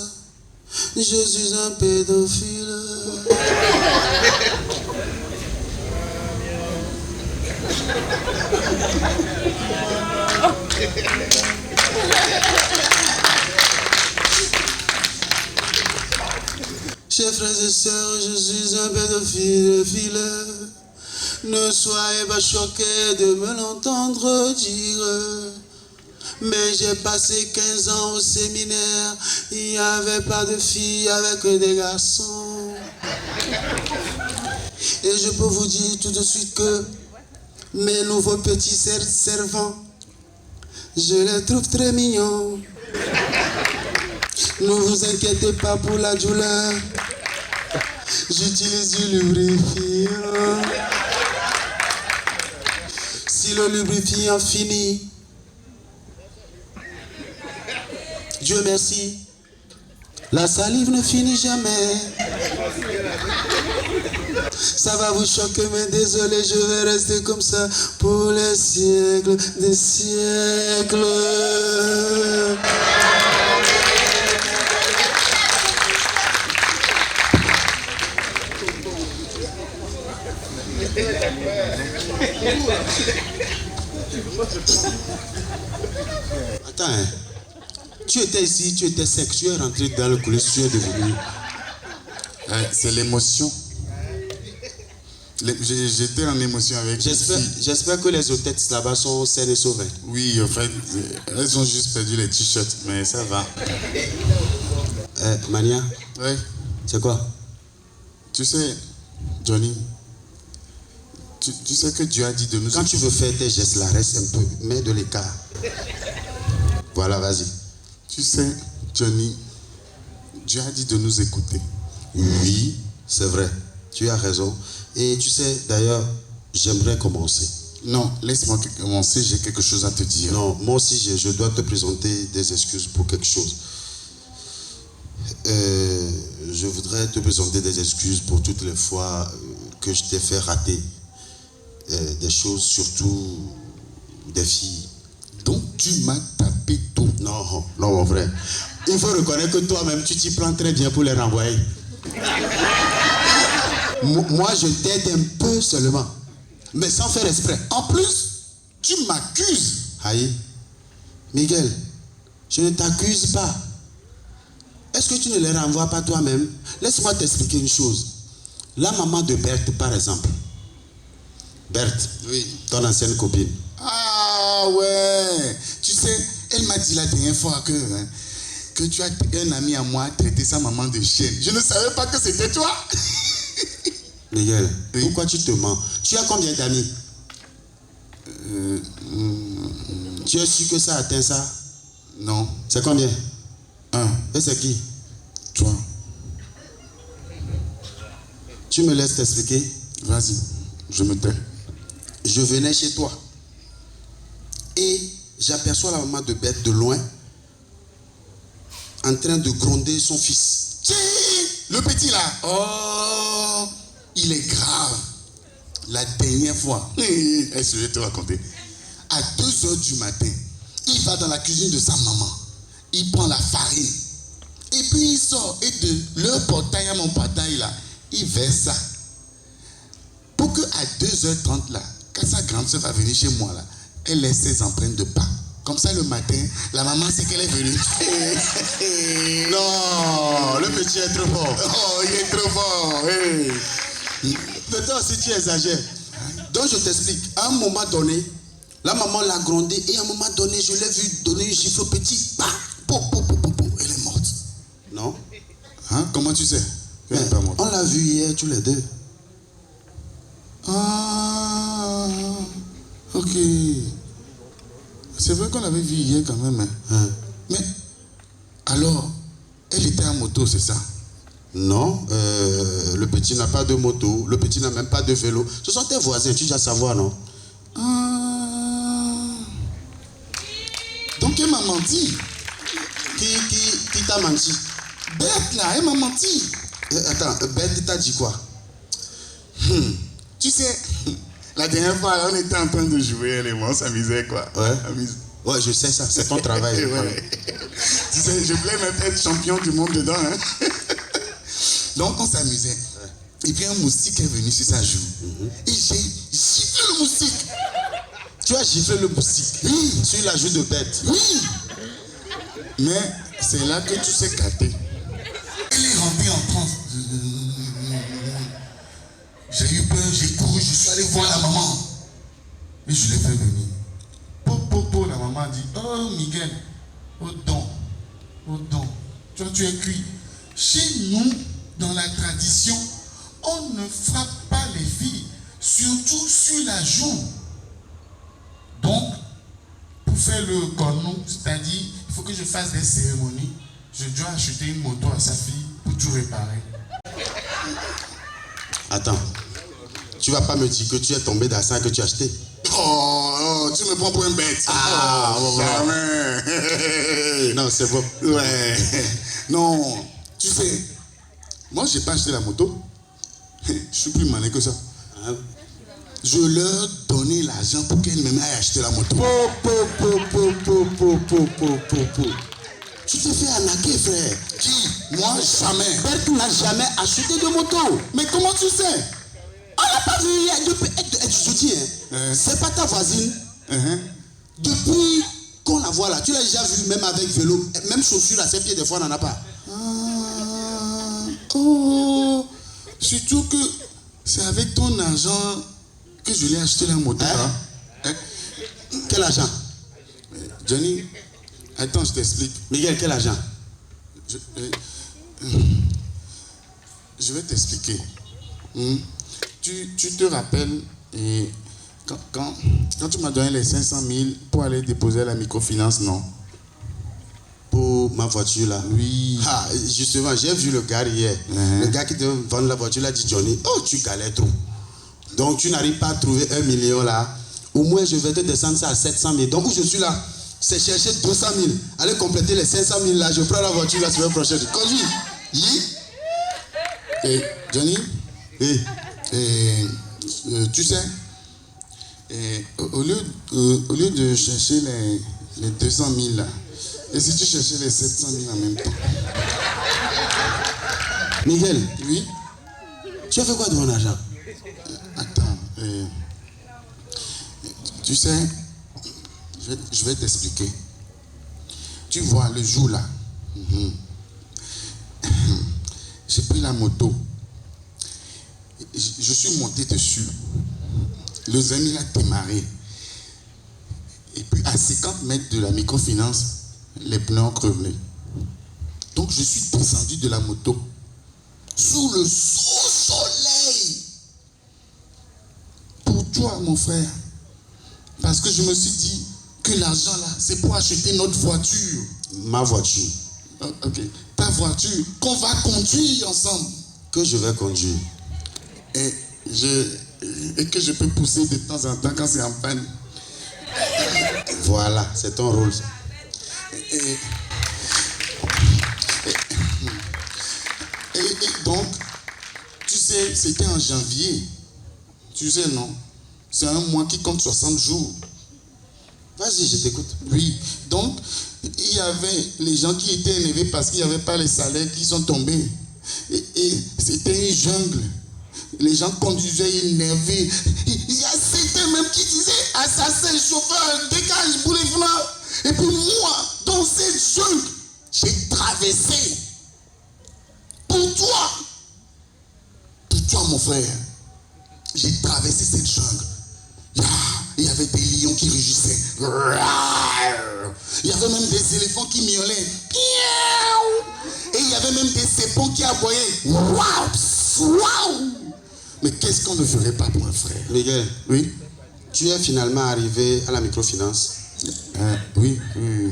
je suis un pédophile. Chers frères et sœurs, je suis un pédophile. Ne soyez pas choqués de me l'entendre dire. Mais j'ai passé 15 ans au séminaire, il n'y avait pas de filles avec des garçons. Et je peux vous dire tout de suite que mes nouveaux petits servants, je les trouve très mignons. Ne vous inquiétez pas pour la douleur, j'utilise du lubrifiant. Si le lubrifiant finit, Dieu merci, la salive ne finit jamais. Ça va vous choquer, mais désolé, je vais rester comme ça pour les siècles des siècles. Attends, hein. Tu étais ici, tu étais sec, tu es rentré dans le coulisses, tu es devenu. C'est l'émotion. J'étais en émotion avec. J'espère que les hôtesses là-bas sont saines et sauvées. Oui, en fait, elles ont juste perdu les t-shirts, mais ça va. Mania, Oui. c'est quoi? Tu sais, Johnny, tu sais que Dieu a dit de nous... Quand tu veux faire tes gestes là, reste un peu, mets de l'écart. Voilà, vas-y. Tu sais, Johnny, Dieu a dit de nous écouter. Oui, c'est vrai. Tu as raison. Et tu sais, d'ailleurs, j'aimerais commencer. Non, laisse-moi commencer, j'ai quelque chose à te dire. Non, moi aussi, je dois te présenter des excuses pour quelque chose. Je voudrais te présenter des excuses pour toutes les fois que je t'ai fait rater des choses, surtout des filles. Donc, tu m'as tapé tout. Non, non, mon frère. Il faut reconnaître que toi-même, tu t'y prends très bien pour les renvoyer. Moi, je t'aide un peu seulement, mais sans faire exprès. En plus, tu m'accuses. Aïe, Miguel, je ne t'accuse pas. Est-ce que tu ne les renvoies pas toi-même? Laisse-moi t'expliquer une chose. La maman de Berthe, par exemple. Berthe, oui, ton ancienne copine. Ah ouais. Tu sais, elle m'a dit la dernière fois que tu as un ami à moi traité sa maman de chienne. Je ne savais pas que c'était toi. Miguel, oui. Pourquoi tu te mens? Tu as combien d'amis? Tu es sûr que ça atteint ça? Non. C'est combien? 1. Et c'est qui? Toi. Tu me laisses t'expliquer? Vas-y, je me tais. Je venais chez toi et j'aperçois la maman de Bête de loin en train de gronder son fils. Le petit là. Oh, il est grave. La dernière fois, est-ce que je vais te raconter? À 2h du matin, il va dans la cuisine de sa maman. Il prend la farine. Et puis il sort. Et de leur portail à mon portail là, il verse ça. Pour que à 2h30 là, quand sa grande soeur va venir chez moi là, elle laisse ses empreintes de pas. Comme ça le matin, la maman sait qu'elle est venue. Non, le petit est trop fort. Oh, il est trop fort. Hey. Mais toi aussi tu exagères. Donc je t'explique. À un moment donné, la maman l'a grondé et à un moment donné, je l'ai vu donner une gifle au petit. Bah, elle est morte. Non. Hein? Comment tu sais qu'elle n'est Mais pas morte? on l'a vu hier tous les deux. Ah, ok. C'est vrai qu'on l'avait vu hier quand même. Hein? Mais alors, elle était en moto, c'est ça? Non, le petit n'a pas de moto, le petit n'a même pas de vélo. Ce sont tes voisins, tu dois savoir, non? Ah. Donc elle m'a menti. Qui t'a menti? Bête là, elle m'a menti. Attends, Bête t'a dit quoi? Tu sais, la dernière fois, là, on était en train de jouer, les on s'amusait quoi. Ouais. Amuse. Ouais, je sais ça, c'est ton travail. Ouais. Tu sais, je voulais même être champion du monde dedans. Hein. Donc on s'amusait. Et puis un moustique est venu sur sa joue. Et j'ai giflé le moustique. Tu as giflé le moustique? Oui. Sur la joue de Bête? Oui. Mais c'est là que tu sais capter. Elle est rentrée en transe. J'ai eu peur, j'ai couru, je suis allé voir la maman. Et je l'ai fait venir. Po, la maman dit, oh Miguel, au don, tu vois, tu es cuit. Chez nous, dans la tradition, on ne frappe pas les filles, surtout sur la joue. Donc, pour faire le cornou, c'est-à-dire, il faut que je fasse des cérémonies. Je dois acheter une moto à sa fille pour tout réparer. Attends, tu vas pas me dire que tu es tombé dans ça que tu as acheté? Oh, tu me prends pour un bête. Ah, jamais. Non, c'est bon. Ouais. Non, tu sais, moi, j'ai pas acheté la moto. Je suis plus malin que ça. Je leur donnais l'argent pour qu'elles m'aient acheté la moto. Tu t'es fait arnaquer, frère. Qui? Moi, jamais. Bert n'a jamais acheté de moto. Mais comment tu sais? On l'a pas vu hier. Je dis, c'est pas ta voisine. Depuis qu'on la voit là, tu l'as déjà vu même avec vélo, même chaussures à ses pieds, des fois on n'en a pas. Oh, surtout que c'est avec ton argent que je l'ai acheté la moto. Quel argent? Johnny, attends, je t'explique. Miguel, quel argent? Je vais t'expliquer. Tu te rappelles, et quand tu m'as donné les 500 000 pour aller déposer la microfinance, non? Pour ma voiture là? Oui. Ah, justement, j'ai vu le gars hier. Le gars qui te vend la voiture là dit, Johnny, oh, tu galères trop. Donc tu n'arrives pas à trouver 1 million là. Au moins je vais te descendre ça à 700 000. Donc où je suis là, c'est chercher 200 000. Allez compléter les 500 000 là. Je prends la voiture la semaine prochaine. Conduis. Et Johnny, Oui. tu sais, au lieu de chercher les 200 000 là, et si tu cherchais les 700 000 en même temps? Miguel, Oui. tu as fait quoi de mon argent? Attends, tu sais, je vais t'expliquer. Tu vois, le jour là, j'ai pris la moto. Je suis monté dessus. Le Zemi a démarré. Et puis à 50 mètres de la microfinance, les pneus ont crevé. Donc je suis descendu de la moto sous le soleil. Pour toi, mon frère. Parce que je me suis dit que l'argent là, c'est pour acheter notre voiture. Ma voiture. Ok. Ta voiture qu'on va conduire ensemble. Que je vais conduire. Et que je peux pousser de temps en temps quand c'est en panne. Voilà, c'est ton rôle. Ça. Et donc, tu sais, c'était en janvier. Tu sais, non? C'est un mois qui compte 60 jours. Vas-y, je t'écoute. Oui. Donc, il y avait les gens qui étaient énervés parce qu'il n'y avait pas les salaires qui sont tombés. Et c'était une jungle. Les gens conduisaient énervés. Il y a certains même qui disaient, assassin, chauffeur, dégage, boulez blanc. Et puis moi, dans cette jungle, j'ai traversé. Pour toi, mon frère, j'ai traversé cette jungle. Il y avait des lions qui rugissaient. Il y avait même des éléphants qui miaulaient. Et il y avait même des serpents qui aboyaient. Mais qu'est-ce qu'on ne ferait pas pour un frère? Miguel, Oui? tu es finalement arrivé à la microfinance. Oui.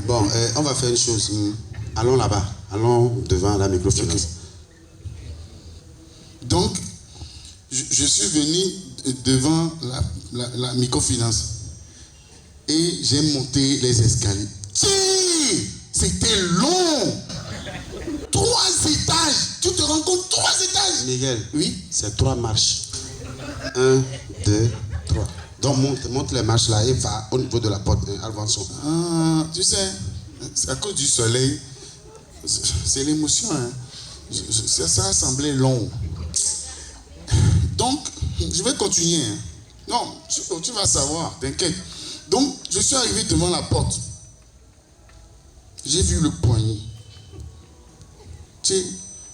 Bon, on va faire une chose. Allons là-bas. Allons devant la microfinance. Okay. Donc, je suis venu devant la microfinance et j'ai monté les escaliers. C'était long. 3 étages. Tu te rends compte, 3 étages. Miguel, Oui. c'est 3 marches. 1, 2, 3. Donc monte les marches là et va au niveau de la porte, avançons. Ah, tu sais, c'est à cause du soleil. C'est l'émotion. Hein. Ça a semblé long. Donc, je vais continuer. Hein. Non, tu vas savoir, t'inquiète. Donc, je suis arrivé devant la porte. J'ai vu le poignet. Tu sais,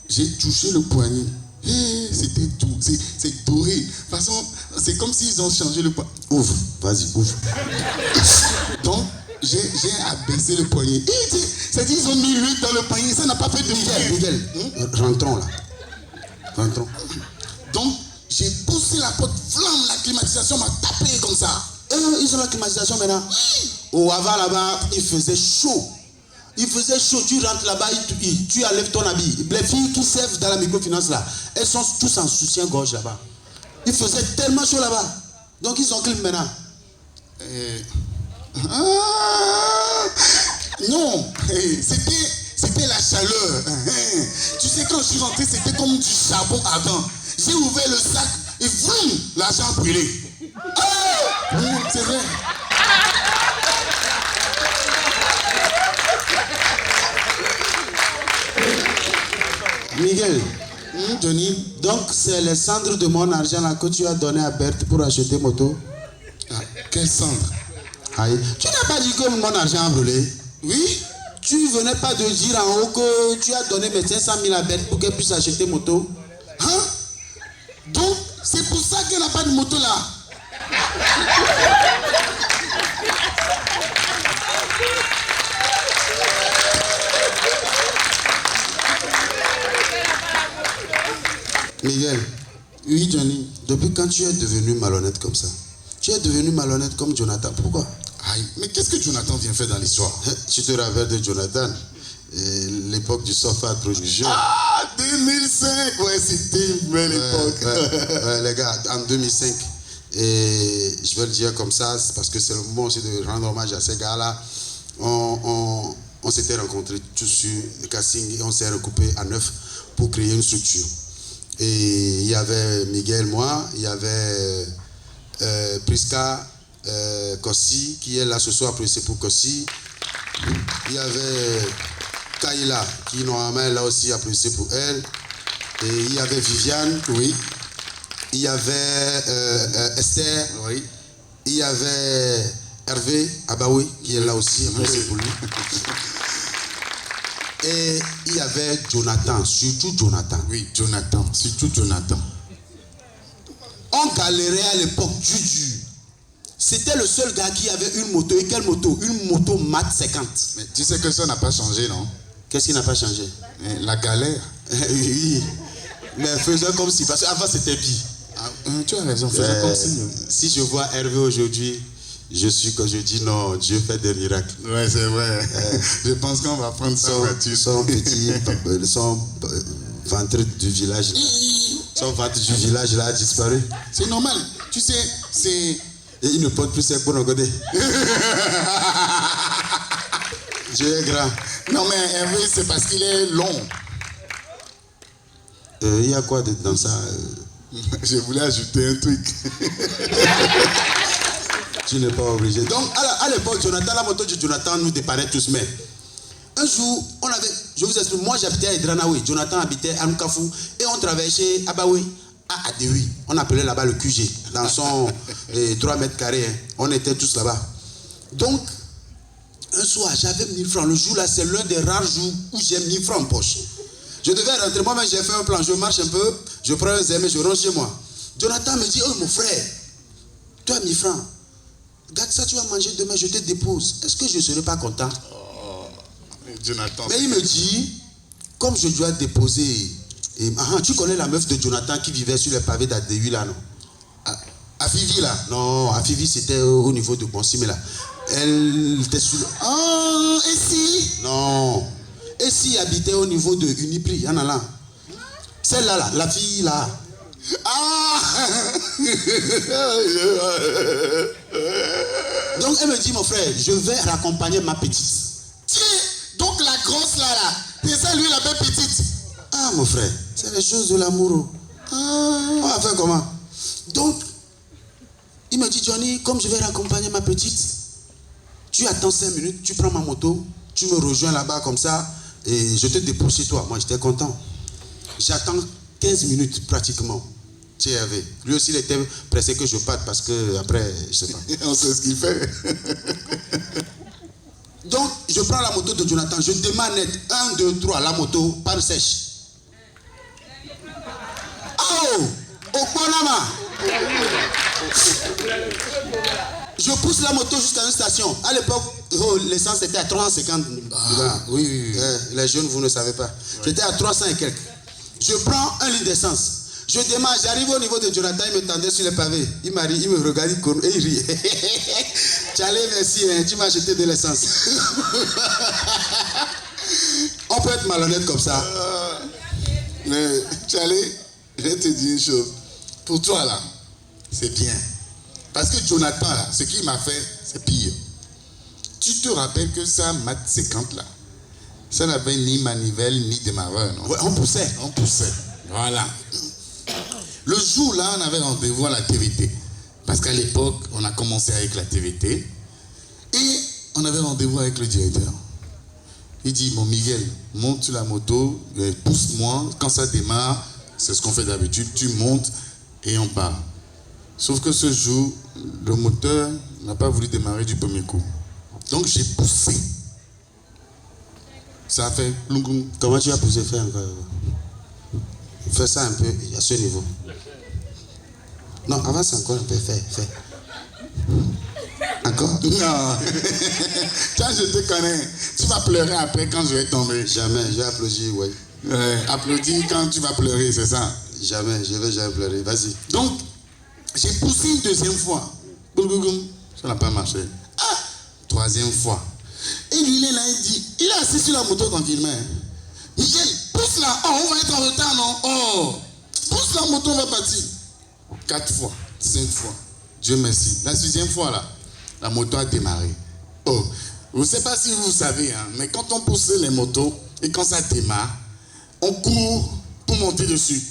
j'ai touché le poignet. Hey, c'était doux, c'est doré. De toute façon, c'est comme s'ils ont changé le poignet. Ouvre, vas-y, ouvre. Donc, j'ai abaissé le poignet. C'est-à-dire qu'ils ont mis l'huile dans le poignet, ça n'a pas fait de bruit. Miguel, rentrons là. Rentrons. Donc, j'ai poussé la porte, flamme, la climatisation m'a tapé comme ça. Ils ont la climatisation maintenant. Au Havre là-bas, il faisait chaud. Il faisait chaud, tu rentres là-bas, tu enlèves ton habit. Les filles qui servent dans la microfinance là, elles sont tous en soutien-gorge là-bas. Il faisait tellement chaud là-bas. Donc ils ont clim maintenant. Non, c'était la chaleur. Tu sais, quand je suis rentré, c'était comme du charbon ardent. J'ai ouvert le sac et vroom, l'argent a brûlé. C'est vrai. Miguel, Johnny, donc c'est les cendres de mon argent là que tu as donné à Berthe pour acheter moto. quelle cendre? Aïe. Tu n'as pas dit que mon argent a brûlé? Oui? Tu venais pas de dire en haut que tu as donné mes 500 000 à Berthe pour qu'elle puisse acheter moto? Hein? Donc, c'est pour ça qu'elle n'a pas de moto là. Miguel, Oui, Johnny. depuis quand tu es devenu malhonnête comme ça? Tu es devenu malhonnête comme Jonathan. Pourquoi? Aïe, mais qu'est-ce que Jonathan vient faire dans l'histoire? Tu te rappelles de Jonathan? L'époque du sofa production. Ah, 2005. Ouais, c'était une belle époque. Ouais, les gars, en 2005. Et je vais le dire comme ça, c'est parce que c'est le moment aussi de rendre hommage à ces gars-là. On s'était rencontrés tous sur le casting et on s'est recoupé à 9 pour créer une structure. Et il y avait Miguel, moi, il y avait Priska Kossi, qui est là ce soir, c'est pour Kossi. Il y avait Kaila, qui normalement est là aussi, apprécié pour elle. Et il y avait Viviane, oui. Il y avait Esther, oui. Il y avait Hervé Abaoui, qui est là aussi, apprécié pour lui. Et il y avait Jonathan, surtout Jonathan. Oui, Jonathan, surtout Jonathan. On galérait à l'époque du. C'était le seul gars qui avait une moto. Et quelle moto? Une moto Mat 50. Mais tu sais que ça n'a pas changé, non? Qu'est-ce qui n'a pas changé? La galère. Oui. Mais faisons comme si, parce qu'avant c'était pire. Tu as raison, faisons comme si. Si je vois Hervé aujourd'hui, je dis non, Dieu fait des miracles. Ouais, c'est vrai. Je pense qu'on va prendre sa voiture. Son petit, son ventre du village là. Son ventre du village là a disparu. C'est normal. Tu sais, c'est... Et il ne porte plus ses bonnes côté. Dieu est grand. Non mais Hervé, c'est parce qu'il est long. Il y a quoi dans ça? Je voulais ajouter un truc. Tu n'es pas obligé. Donc, à l'époque, Jonathan, la moto de Jonathan nous dépannait tous. Mais un jour, on avait, je vous explique, moi j'habitais à Edranaoui, Jonathan habitait à Nkafou, et on travaillait chez Abaoui, à Adewi. On appelait là-bas le QG, dans son 3 mètres carrés. Hein. On était tous là-bas. Donc, un soir, j'avais 1000 francs. Le jour là, c'est l'un des rares jours où j'ai 1000 francs en poche. Je devais rentrer, moi-même j'ai fait un plan, je marche un peu, je prends un zémé, je rentre chez moi. Jonathan me dit, oh mon frère, tu as 1000 francs. Regarde ça, tu vas manger demain, je te dépose. Est-ce que je ne serai pas content? Jonathan. Mais il me dit, comme je dois déposer, tu connais la meuf de Jonathan qui vivait sur les pavés d'Adewi là, non? À Fivi là? Non, à Fivi c'était au niveau de Bonsi, mais là. Elle était sur... Ah, et si? Non. Et si habitait au niveau de Unipri, y'en a là. Celle-là, là, la fille là. Ah! Donc elle me dit, mon frère, je vais raccompagner ma petite. Tiens, donc gosse là, c'est ça lui la belle petite. Ah mon frère, c'est les choses de l'amour. On va faire comment? Donc, il me dit, Johnny, comme je vais raccompagner ma petite, tu attends 5 minutes, tu prends ma moto, tu me rejoins là-bas comme ça, et je te dépose chez toi. Moi, j'étais content. J'attends 15 minutes pratiquement. TRV. Lui aussi, il était pressé que je parte parce que après, je sais pas. On sait ce qu'il fait. Donc, je prends la moto de Jonathan, je démarre net. 1, 2, 3, la moto, panne sèche. Oh! Au Panama! Je pousse la moto jusqu'à une station. À l'époque, l'essence était à 350. Oui. Les jeunes, vous ne savez pas. J'étais à 300 et quelques. Je prends 1 litre d'essence. Je démarre, j'arrive au niveau de Jonathan, il me tendait sur les pavés. Il me regarde, et il rit. Charlie, merci, hein, tu m'as acheté de l'essence. On peut être malhonnête comme ça. Mais Charlie, je vais te dire une chose. Pour toi là, c'est bien. Parce que Jonathan là, ce qu'il m'a fait, c'est pire. Tu te rappelles que ça, Mat 50 là, ça n'avait ni manivelle ni démarreur, non? Ouais, on poussait. Voilà. Le jour là, on avait rendez-vous à la TVT. Parce qu'à l'époque, on a commencé avec la TVT. Et on avait rendez-vous avec le directeur. Il dit, mon Miguel, monte sur la moto, pousse-moi. Quand ça démarre, c'est ce qu'on fait d'habitude. Tu montes et on part. Sauf que ce jour, le moteur n'a pas voulu démarrer du premier coup. Donc j'ai poussé. Ça a fait... Comment tu as poussé faire encore? Fais ça un peu à ce niveau. Non, avance encore un peu, fais. Encore? Non. Quand je te connais, tu vas pleurer après quand je vais tomber. Jamais, j'ai applaudi, oui. Applaudis quand tu vas pleurer, c'est ça? Jamais, je vais jamais pleurer, vas-y. Donc, j'ai poussé une deuxième fois. Ça n'a pas marché. Ah, troisième fois. Et lui, il est là, il dit, il est assis sur la moto quand il met. Miguel, pousse là. Oh, on va être en retard, non? Oh, pousse la moto, on va partir. 4 fois, 5 fois. Dieu merci. La 6e fois, là, la moto a démarré. Oh, je ne sais pas si vous savez, hein, mais quand on pousse les motos et quand ça démarre, on court pour monter dessus.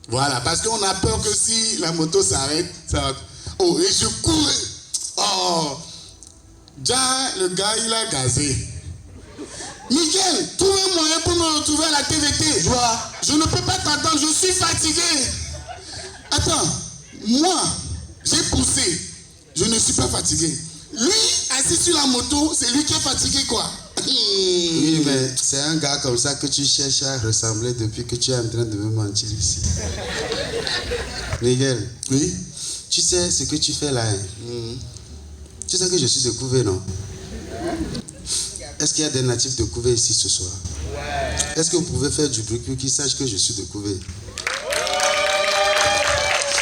Voilà, parce qu'on a peur que si la moto s'arrête, ça va... Oh, et je cours. Oh, déjà, le gars, il a gazé. Miguel, trouve un moyen pour me retrouver à la TVT. Je ne peux pas t'attendre, je suis fatigué. Attends, moi, j'ai poussé. Je ne suis pas fatigué. Lui, assis sur la moto, c'est lui qui est fatigué, quoi. Oui, mais c'est un gars comme ça que tu cherches à ressembler depuis que tu es en train de me mentir ici. Miguel, Oui? tu sais ce que tu fais là, hein? Tu sais que je suis de Couvé, non? Est-ce qu'il y a des natifs de Couvé ici ce soir? Est-ce que vous pouvez faire du bruit pour qu'ils sachent que je suis de Couvé?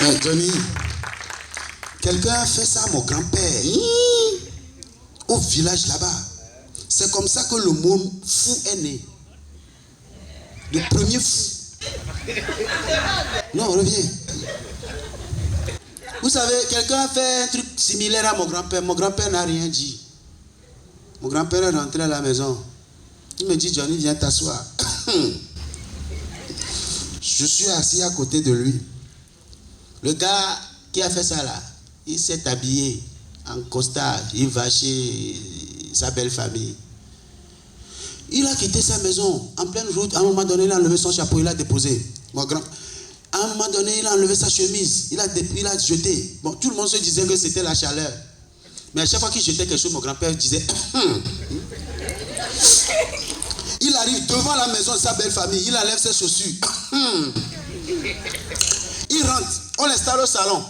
Mais Johnny, quelqu'un a fait ça à mon grand-père. Au village là-bas. C'est comme ça que le mot fou est né. Le premier fou. Non, reviens. Vous savez, quelqu'un a fait un truc similaire à mon grand-père. Mon grand-père n'a rien dit. Mon grand-père est rentré à la maison. Il me dit, Johnny, viens t'asseoir. Je suis assis à côté de lui. Le gars qui a fait ça là, il s'est habillé en costard. Il va chez sa belle famille. Il a quitté sa maison en pleine route. À un moment donné, il a enlevé son chapeau, il l'a déposé. À un moment donné, il a enlevé sa chemise, il a jeté. Bon, tout le monde se disait que c'était la chaleur. Mais à chaque fois qu'il jetait quelque chose, mon grand-père disait Il arrive devant la maison de sa belle famille, il enlève ses chaussures. Il rentre, on l'installe au salon.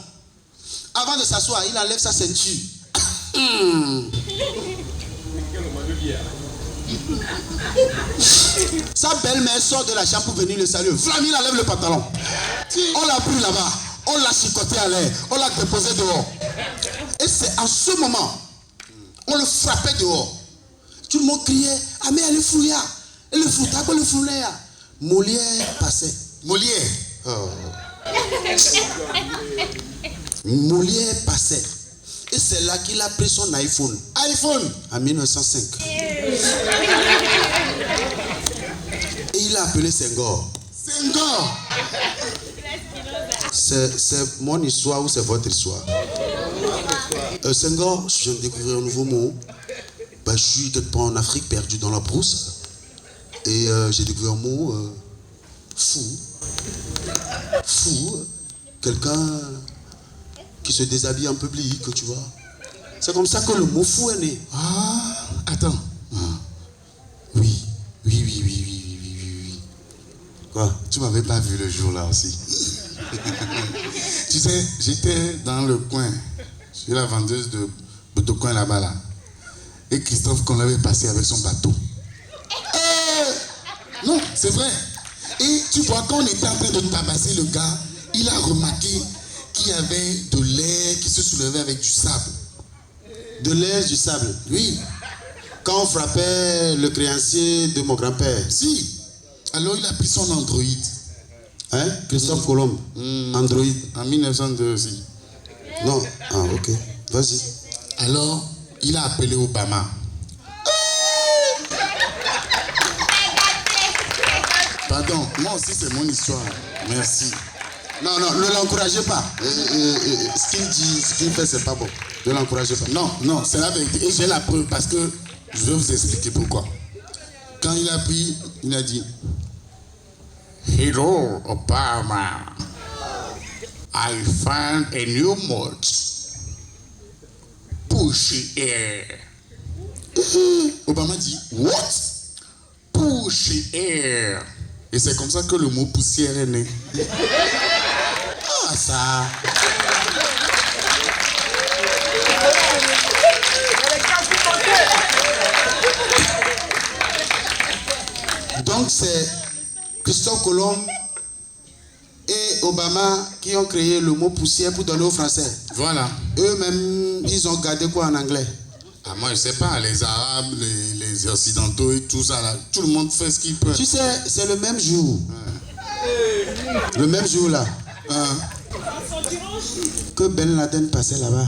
Avant de s'asseoir, il enlève sa ceinture. Sa belle-mère sort de la chambre pour venir le saluer. Flamme, il enlève le pantalon. On l'a pris là-bas, on l'a chicoté à l'air, on l'a déposé dehors. Et c'est en ce moment, on le frappait dehors. Tout le monde criait, ah mais elle est fouilla. Elle est fouilla, elle est fouilla. Molière passait. Molière. Oh. Molière passait. Et c'est là qu'il a pris son iPhone. iPhone en 1905. appelé Senghor. Senghor. C'est mon histoire ou c'est votre histoire? Senghor, je viens de découvrir un nouveau mot. Je suis quelque part en Afrique, perdu dans la brousse. Et j'ai découvert un mot fou. Fou. Quelqu'un qui se déshabille en public, tu vois. C'est comme ça que le mot fou est né. Ah, attends. Oui. Quoi? Tu m'avais pas vu le jour là aussi. Tu sais, j'étais dans le coin. Je suis la vendeuse de coin là-bas là. Et Christophe qu'on l'avait passé avec son bateau. Non, c'est vrai. Et tu vois, quand on était en train de tabasser le gars, il a remarqué qu'il y avait de l'air qui se soulevait avec du sable. De l'air, du sable. Oui. Quand on frappait le créancier de mon grand-père. Si. Alors il a pris son Android. Hein? Christophe Colomb. Android. En 1902 aussi. Non. Ah, ok. Vas-y. Alors, il a appelé Obama. Pardon, moi aussi c'est mon histoire. Merci. Non, ne l'encouragez pas. Ce qu'il dit, ce qu'il fait, c'est pas bon. Ne l'encouragez pas. Non, c'est la vérité. Et j'ai la preuve parce que je vais vous expliquer pourquoi. Quand il a pris, il a dit Hello, Obama. I found a new mode. Pushy air. Obama dit What? Pushy air. Et c'est comme ça que le mot poussière est né. Ah, ça. Donc c'est Christophe Colomb et Obama qui ont créé le mot poussière pour donner aux Français. Voilà. Eux-mêmes, ils ont gardé quoi en anglais? Ah, moi je sais pas, les Arabes, les Occidentaux et tout ça là, tout le monde fait ce qu'il peut. Tu sais, c'est le même jour. Ouais. Le même jour là. Que Ben Laden passait là-bas.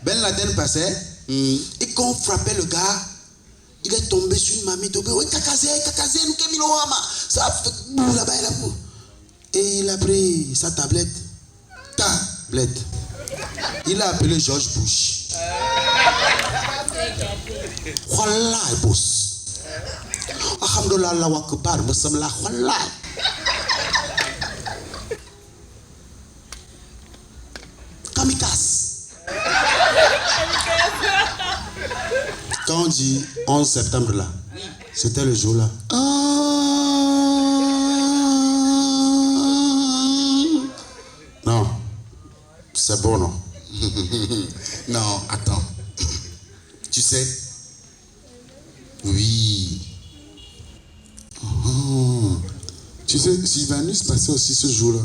Ben Laden passait, et quand on frappait le gars, il est tombé sur une mamie tombée. Oui, Kakazé, nous Kemilohama. Ça a fait boum là-bas et là-bas. Et il a pris sa tablette. Tablette. Il a appelé George Bush. Voilà, boss. Alhamdulillah, Allah Akbar, Massamla, voilà. Kamikaze. Quand on dit 11 septembre là, c'était le jour là. Non, c'est bon non. Non, attends. Tu sais? Oui. Tu sais, Sylvanus passait aussi ce jour-là.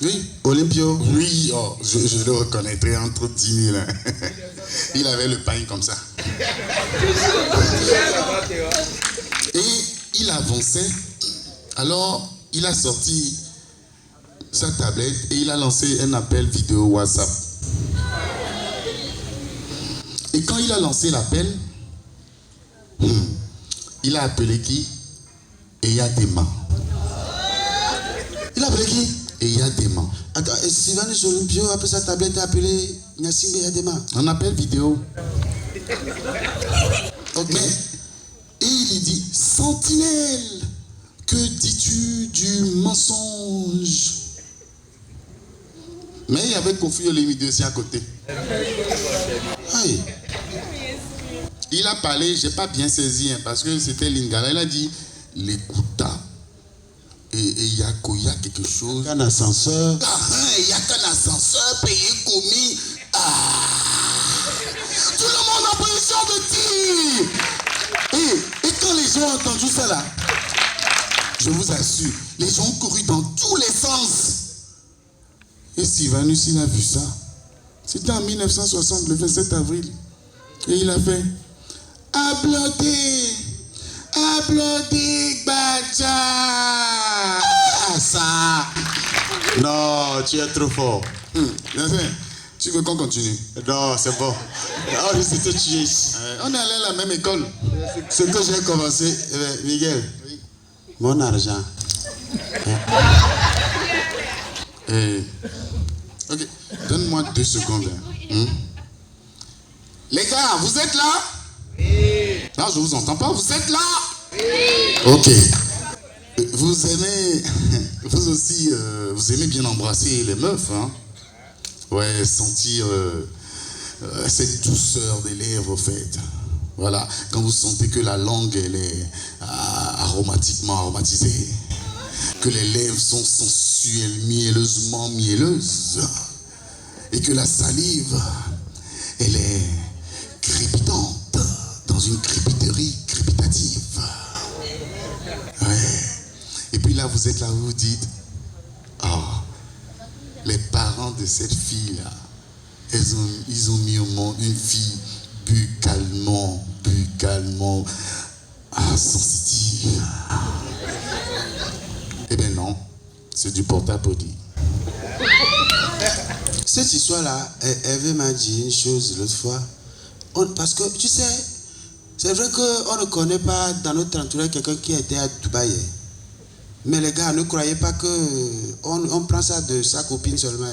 Oui, Olympio. Oui, oh, je le reconnaîtrais entre 10 000. Il avait le pain comme ça. Et il avançait. Alors, il a sorti sa tablette et il a lancé un appel vidéo WhatsApp. Et quand il a lancé l'appel, il a appelé qui? Eyadema. Il a appelé qui? Eyadema. Attends, Sylvanus Olympio, après sa tablette, a appelé Nyassimbe Eyadema. Un appel vidéo. Ok. Mais, et il lui dit, Sentinelle, que dis-tu du mensonge? Mais il y avait Kofi Olomide aussi à côté. Aïe. Il a parlé, j'ai pas bien saisi, hein, parce que c'était Lingala. Il a dit, l'écouta. Et il y a quelque chose. Un ascenseur. Il y a qu'un ascenseur payé commis. Tout le monde en position de tir. Et quand les gens ont entendu ça là, je vous assure, les gens ont couru dans tous les sens. Et Sylvanus, il a vu ça. C'était en 1960, le 27 avril. Et il a fait applaudis, applaudis, Badja. Ah, ça. Non, tu es trop fort. Tu Tu veux qu'on continue? Non, c'est bon. On s'était tué ici. On est allé à la même école. Ce que j'ai commencé, Miguel, mon argent. Ok, donne-moi 2 secondes. Les gars, vous êtes là? Non, je vous entends pas. Vous êtes là? Ok. Vous aimez, vous aussi, vous aimez bien embrasser les meufs, hein? Ouais, sentir cette douceur des lèvres, au fait. Voilà, quand vous sentez que la langue, elle est aromatiquement aromatisée, que les lèvres sont sensuelles, mielleusement mielleuses, et que la salive, elle est crépitante, dans une crépiterie crépitative. Ouais. Et puis là, vous êtes là, vous vous dites, oh, les parents de cette fille-là, ils ont mis au monde une fille buccalement, sensitive. Eh bien non, c'est du porte-à-potty. Cette histoire-là, Hervé m'a dit une chose l'autre fois. Parce que, tu sais, c'est vrai qu'on ne connaît pas dans notre entourage quelqu'un qui a été à Dubaï. Mais les gars, ne croyez pas qu'on prend ça de sa copine seulement.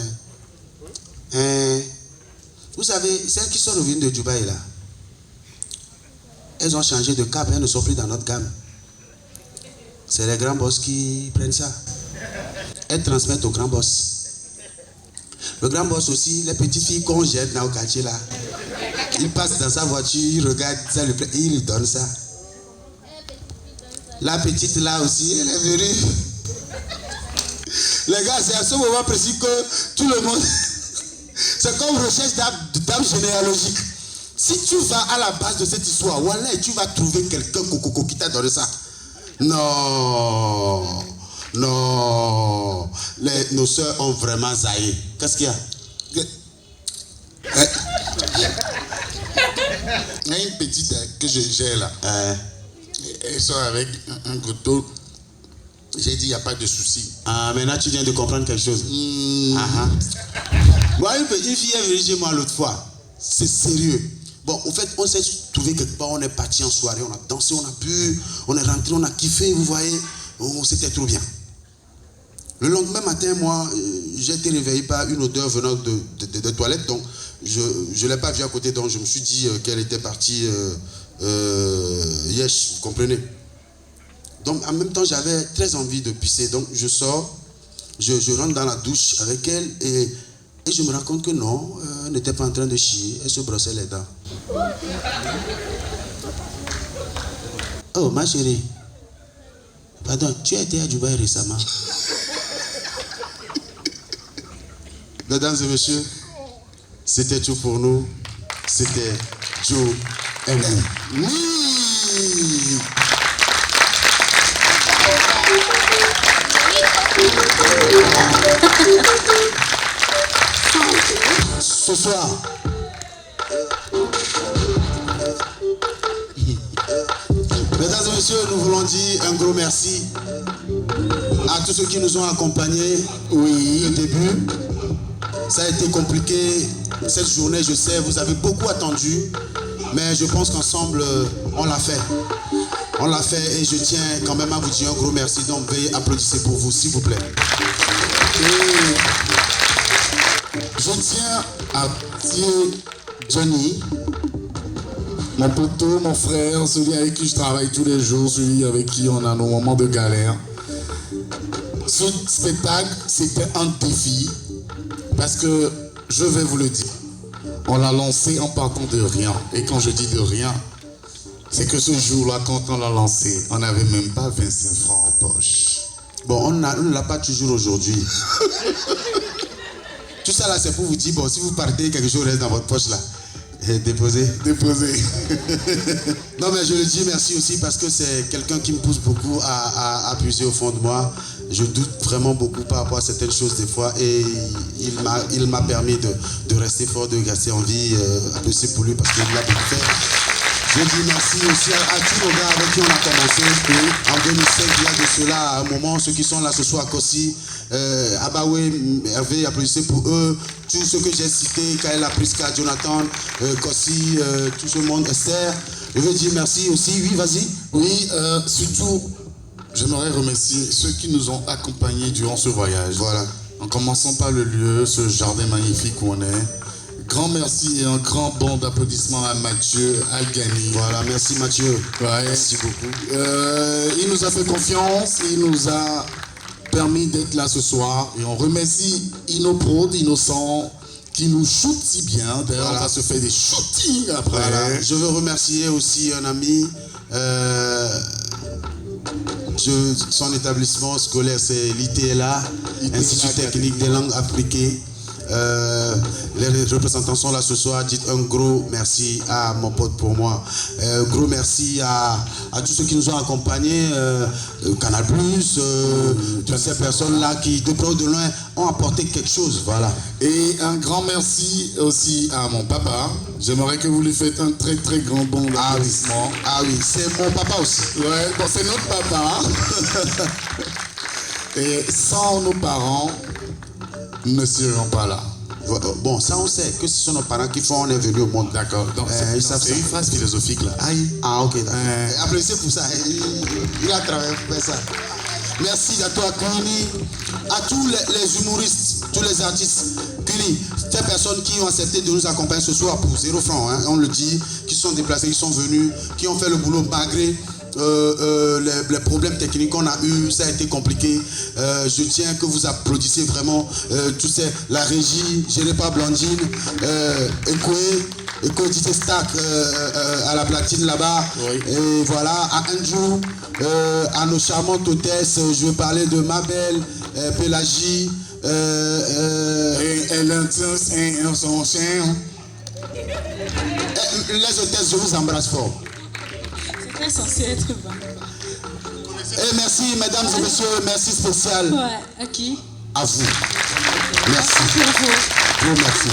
Vous savez, celles qui sont revenues de Dubaï, là, elles ont changé de cap, elles ne sont plus dans notre gamme. C'est les grands boss qui prennent ça. Elles transmettent au grand boss. Le grand boss aussi, les petites filles qu'on jette dans le quartier là, il passe dans sa voiture, il regarde, ça lui plaît, et il lui donne ça. La petite là aussi, elle est venue. Les gars, c'est à ce moment précis que tout le monde... C'est comme recherche d'âme généalogique. Si tu vas à la base de cette histoire, voilà, tu vas trouver quelqu'un qui t'a donné ça. Non. Nos soeurs ont vraiment zaï. Qu'est-ce qu'il y a? Il y a une petite que j'ai là. Elle sort avec un couteau. J'ai dit, il n'y a pas de souci. Ah, maintenant tu viens de comprendre quelque chose. Moi, une petite fille est venue chez moi l'autre fois. C'est sérieux. Bon, au fait, on s'est trouvé quelque part, on est parti en soirée, on a dansé, on a bu, on est rentré, on a kiffé, vous voyez. C'était trop bien. Le lendemain matin, moi, j'ai été réveillé par une odeur venant de toilettes, donc je ne l'ai pas vue à côté, donc je me suis dit qu'elle était partie yesh, vous comprenez. Donc en même temps, j'avais très envie de pisser, donc je sors, je rentre dans la douche avec elle et je me rends compte que non, elle n'était pas en train de chier, elle se brossait les dents. Oh ma chérie, pardon, tu as été à Dubaï récemment? Mesdames et messieurs, c'était tout pour nous. C'était Joe et nous. Oui. Ce soir, mesdames et messieurs, nous voulons dire un gros merci à tous ceux qui nous ont accompagnés. Oui, au début. Ça a été compliqué, cette journée, je sais, vous avez beaucoup attendu, mais je pense qu'ensemble, on l'a fait. On l'a fait et je tiens quand même à vous dire un gros merci, donc veuillez applaudissez pour vous, s'il vous plaît. Et je tiens à dire Johnny, mon poteau, mon frère, celui avec qui je travaille tous les jours, celui avec qui on a nos moments de galère. Ce spectacle, c'était un défi. Parce que, je vais vous le dire, on l'a lancé en partant de rien. Et quand je dis de rien, c'est que ce jour-là, quand on l'a lancé, on n'avait même pas 25 francs en poche. Bon, on ne l'a pas toujours aujourd'hui. Tout ça là, c'est pour vous dire, bon, si vous partez, quelque chose reste dans votre poche là. Déposez. Non, mais je le dis merci aussi parce que c'est quelqu'un qui me pousse beaucoup à puiser au fond de moi. Je doute vraiment beaucoup par rapport à certaines choses des fois et il m'a permis de rester fort, de rester en vie, à bosser pour lui parce qu'il l'a beaucoup fait. Je dis merci aussi à tous nos gars avec qui on a commencé. En 2016, il y a de cela un moment, ceux qui sont là ce soir, Kossi, Abawé, Hervé, applaudissez pour eux. Tous ceux que j'ai cités, Kaela Priska, Jonathan, Kossi, tout ce monde, Esther. Je veux dire merci aussi. Oui, vas-y. Oui, surtout, j'aimerais remercier ceux qui nous ont accompagnés durant ce voyage. Voilà. En commençant par le lieu, ce jardin magnifique où on est. Grand merci et un grand bond d'applaudissements à Mathieu Algani. Voilà, merci Mathieu. Ouais. Merci beaucoup. Il nous a fait confiance, il nous a permis d'être là ce soir. Et on remercie Innoprod, Innocent, qui nous shoot si bien. D'ailleurs, Voilà. on va se faire des shootings après. Voilà. Je veux remercier aussi un ami. Son établissement scolaire, c'est l'ITLA, Institut Technique des Langues Africaines. Les représentants sont là ce soir. Dites un gros merci à mon pote pour moi. Gros merci à tous ceux qui nous ont accompagnés, Canal+, toutes ces personnes-là qui, de près ou de loin, ont apporté quelque chose. Voilà. Et un grand merci aussi à mon papa. J'aimerais que vous lui faites un très très grand bond d'applaudissements. Ah oui, c'est mon papa aussi. Ouais, bon, c'est notre papa. Et sans nos parents, nous ne serions pas là. Bon, ça on sait que ce sont nos parents qui font, on est venu au monde. D'accord. Donc c'est une phrase philosophique là. Ah ok, d'accord. Applaudissez pour ça. Il a travaillé pour faire ça. Merci à toi, Kuni, à tous les humoristes, tous les artistes. Kuni, ces personnes qui ont accepté de nous accompagner ce soir pour 0 francs, hein, on le dit, qui sont déplacés, qui sont venus, qui ont fait le boulot malgré les problèmes techniques qu'on a eu, ça a été compliqué. Je tiens que vous applaudissiez vraiment la régie gérée par Blandine, Eko DJ Stack à la platine là-bas. Oui. Et voilà, à Andrew, à nos charmantes hôtesses, je veux parler de Mabel, Pélagie, Et l'intense et son chien. les hôtesses, je vous embrasse fort. C'est censé être bas. Et merci, mesdames et messieurs, merci spécial Ouais, à qui? à vous. Merci. Pour vous. Gros merci.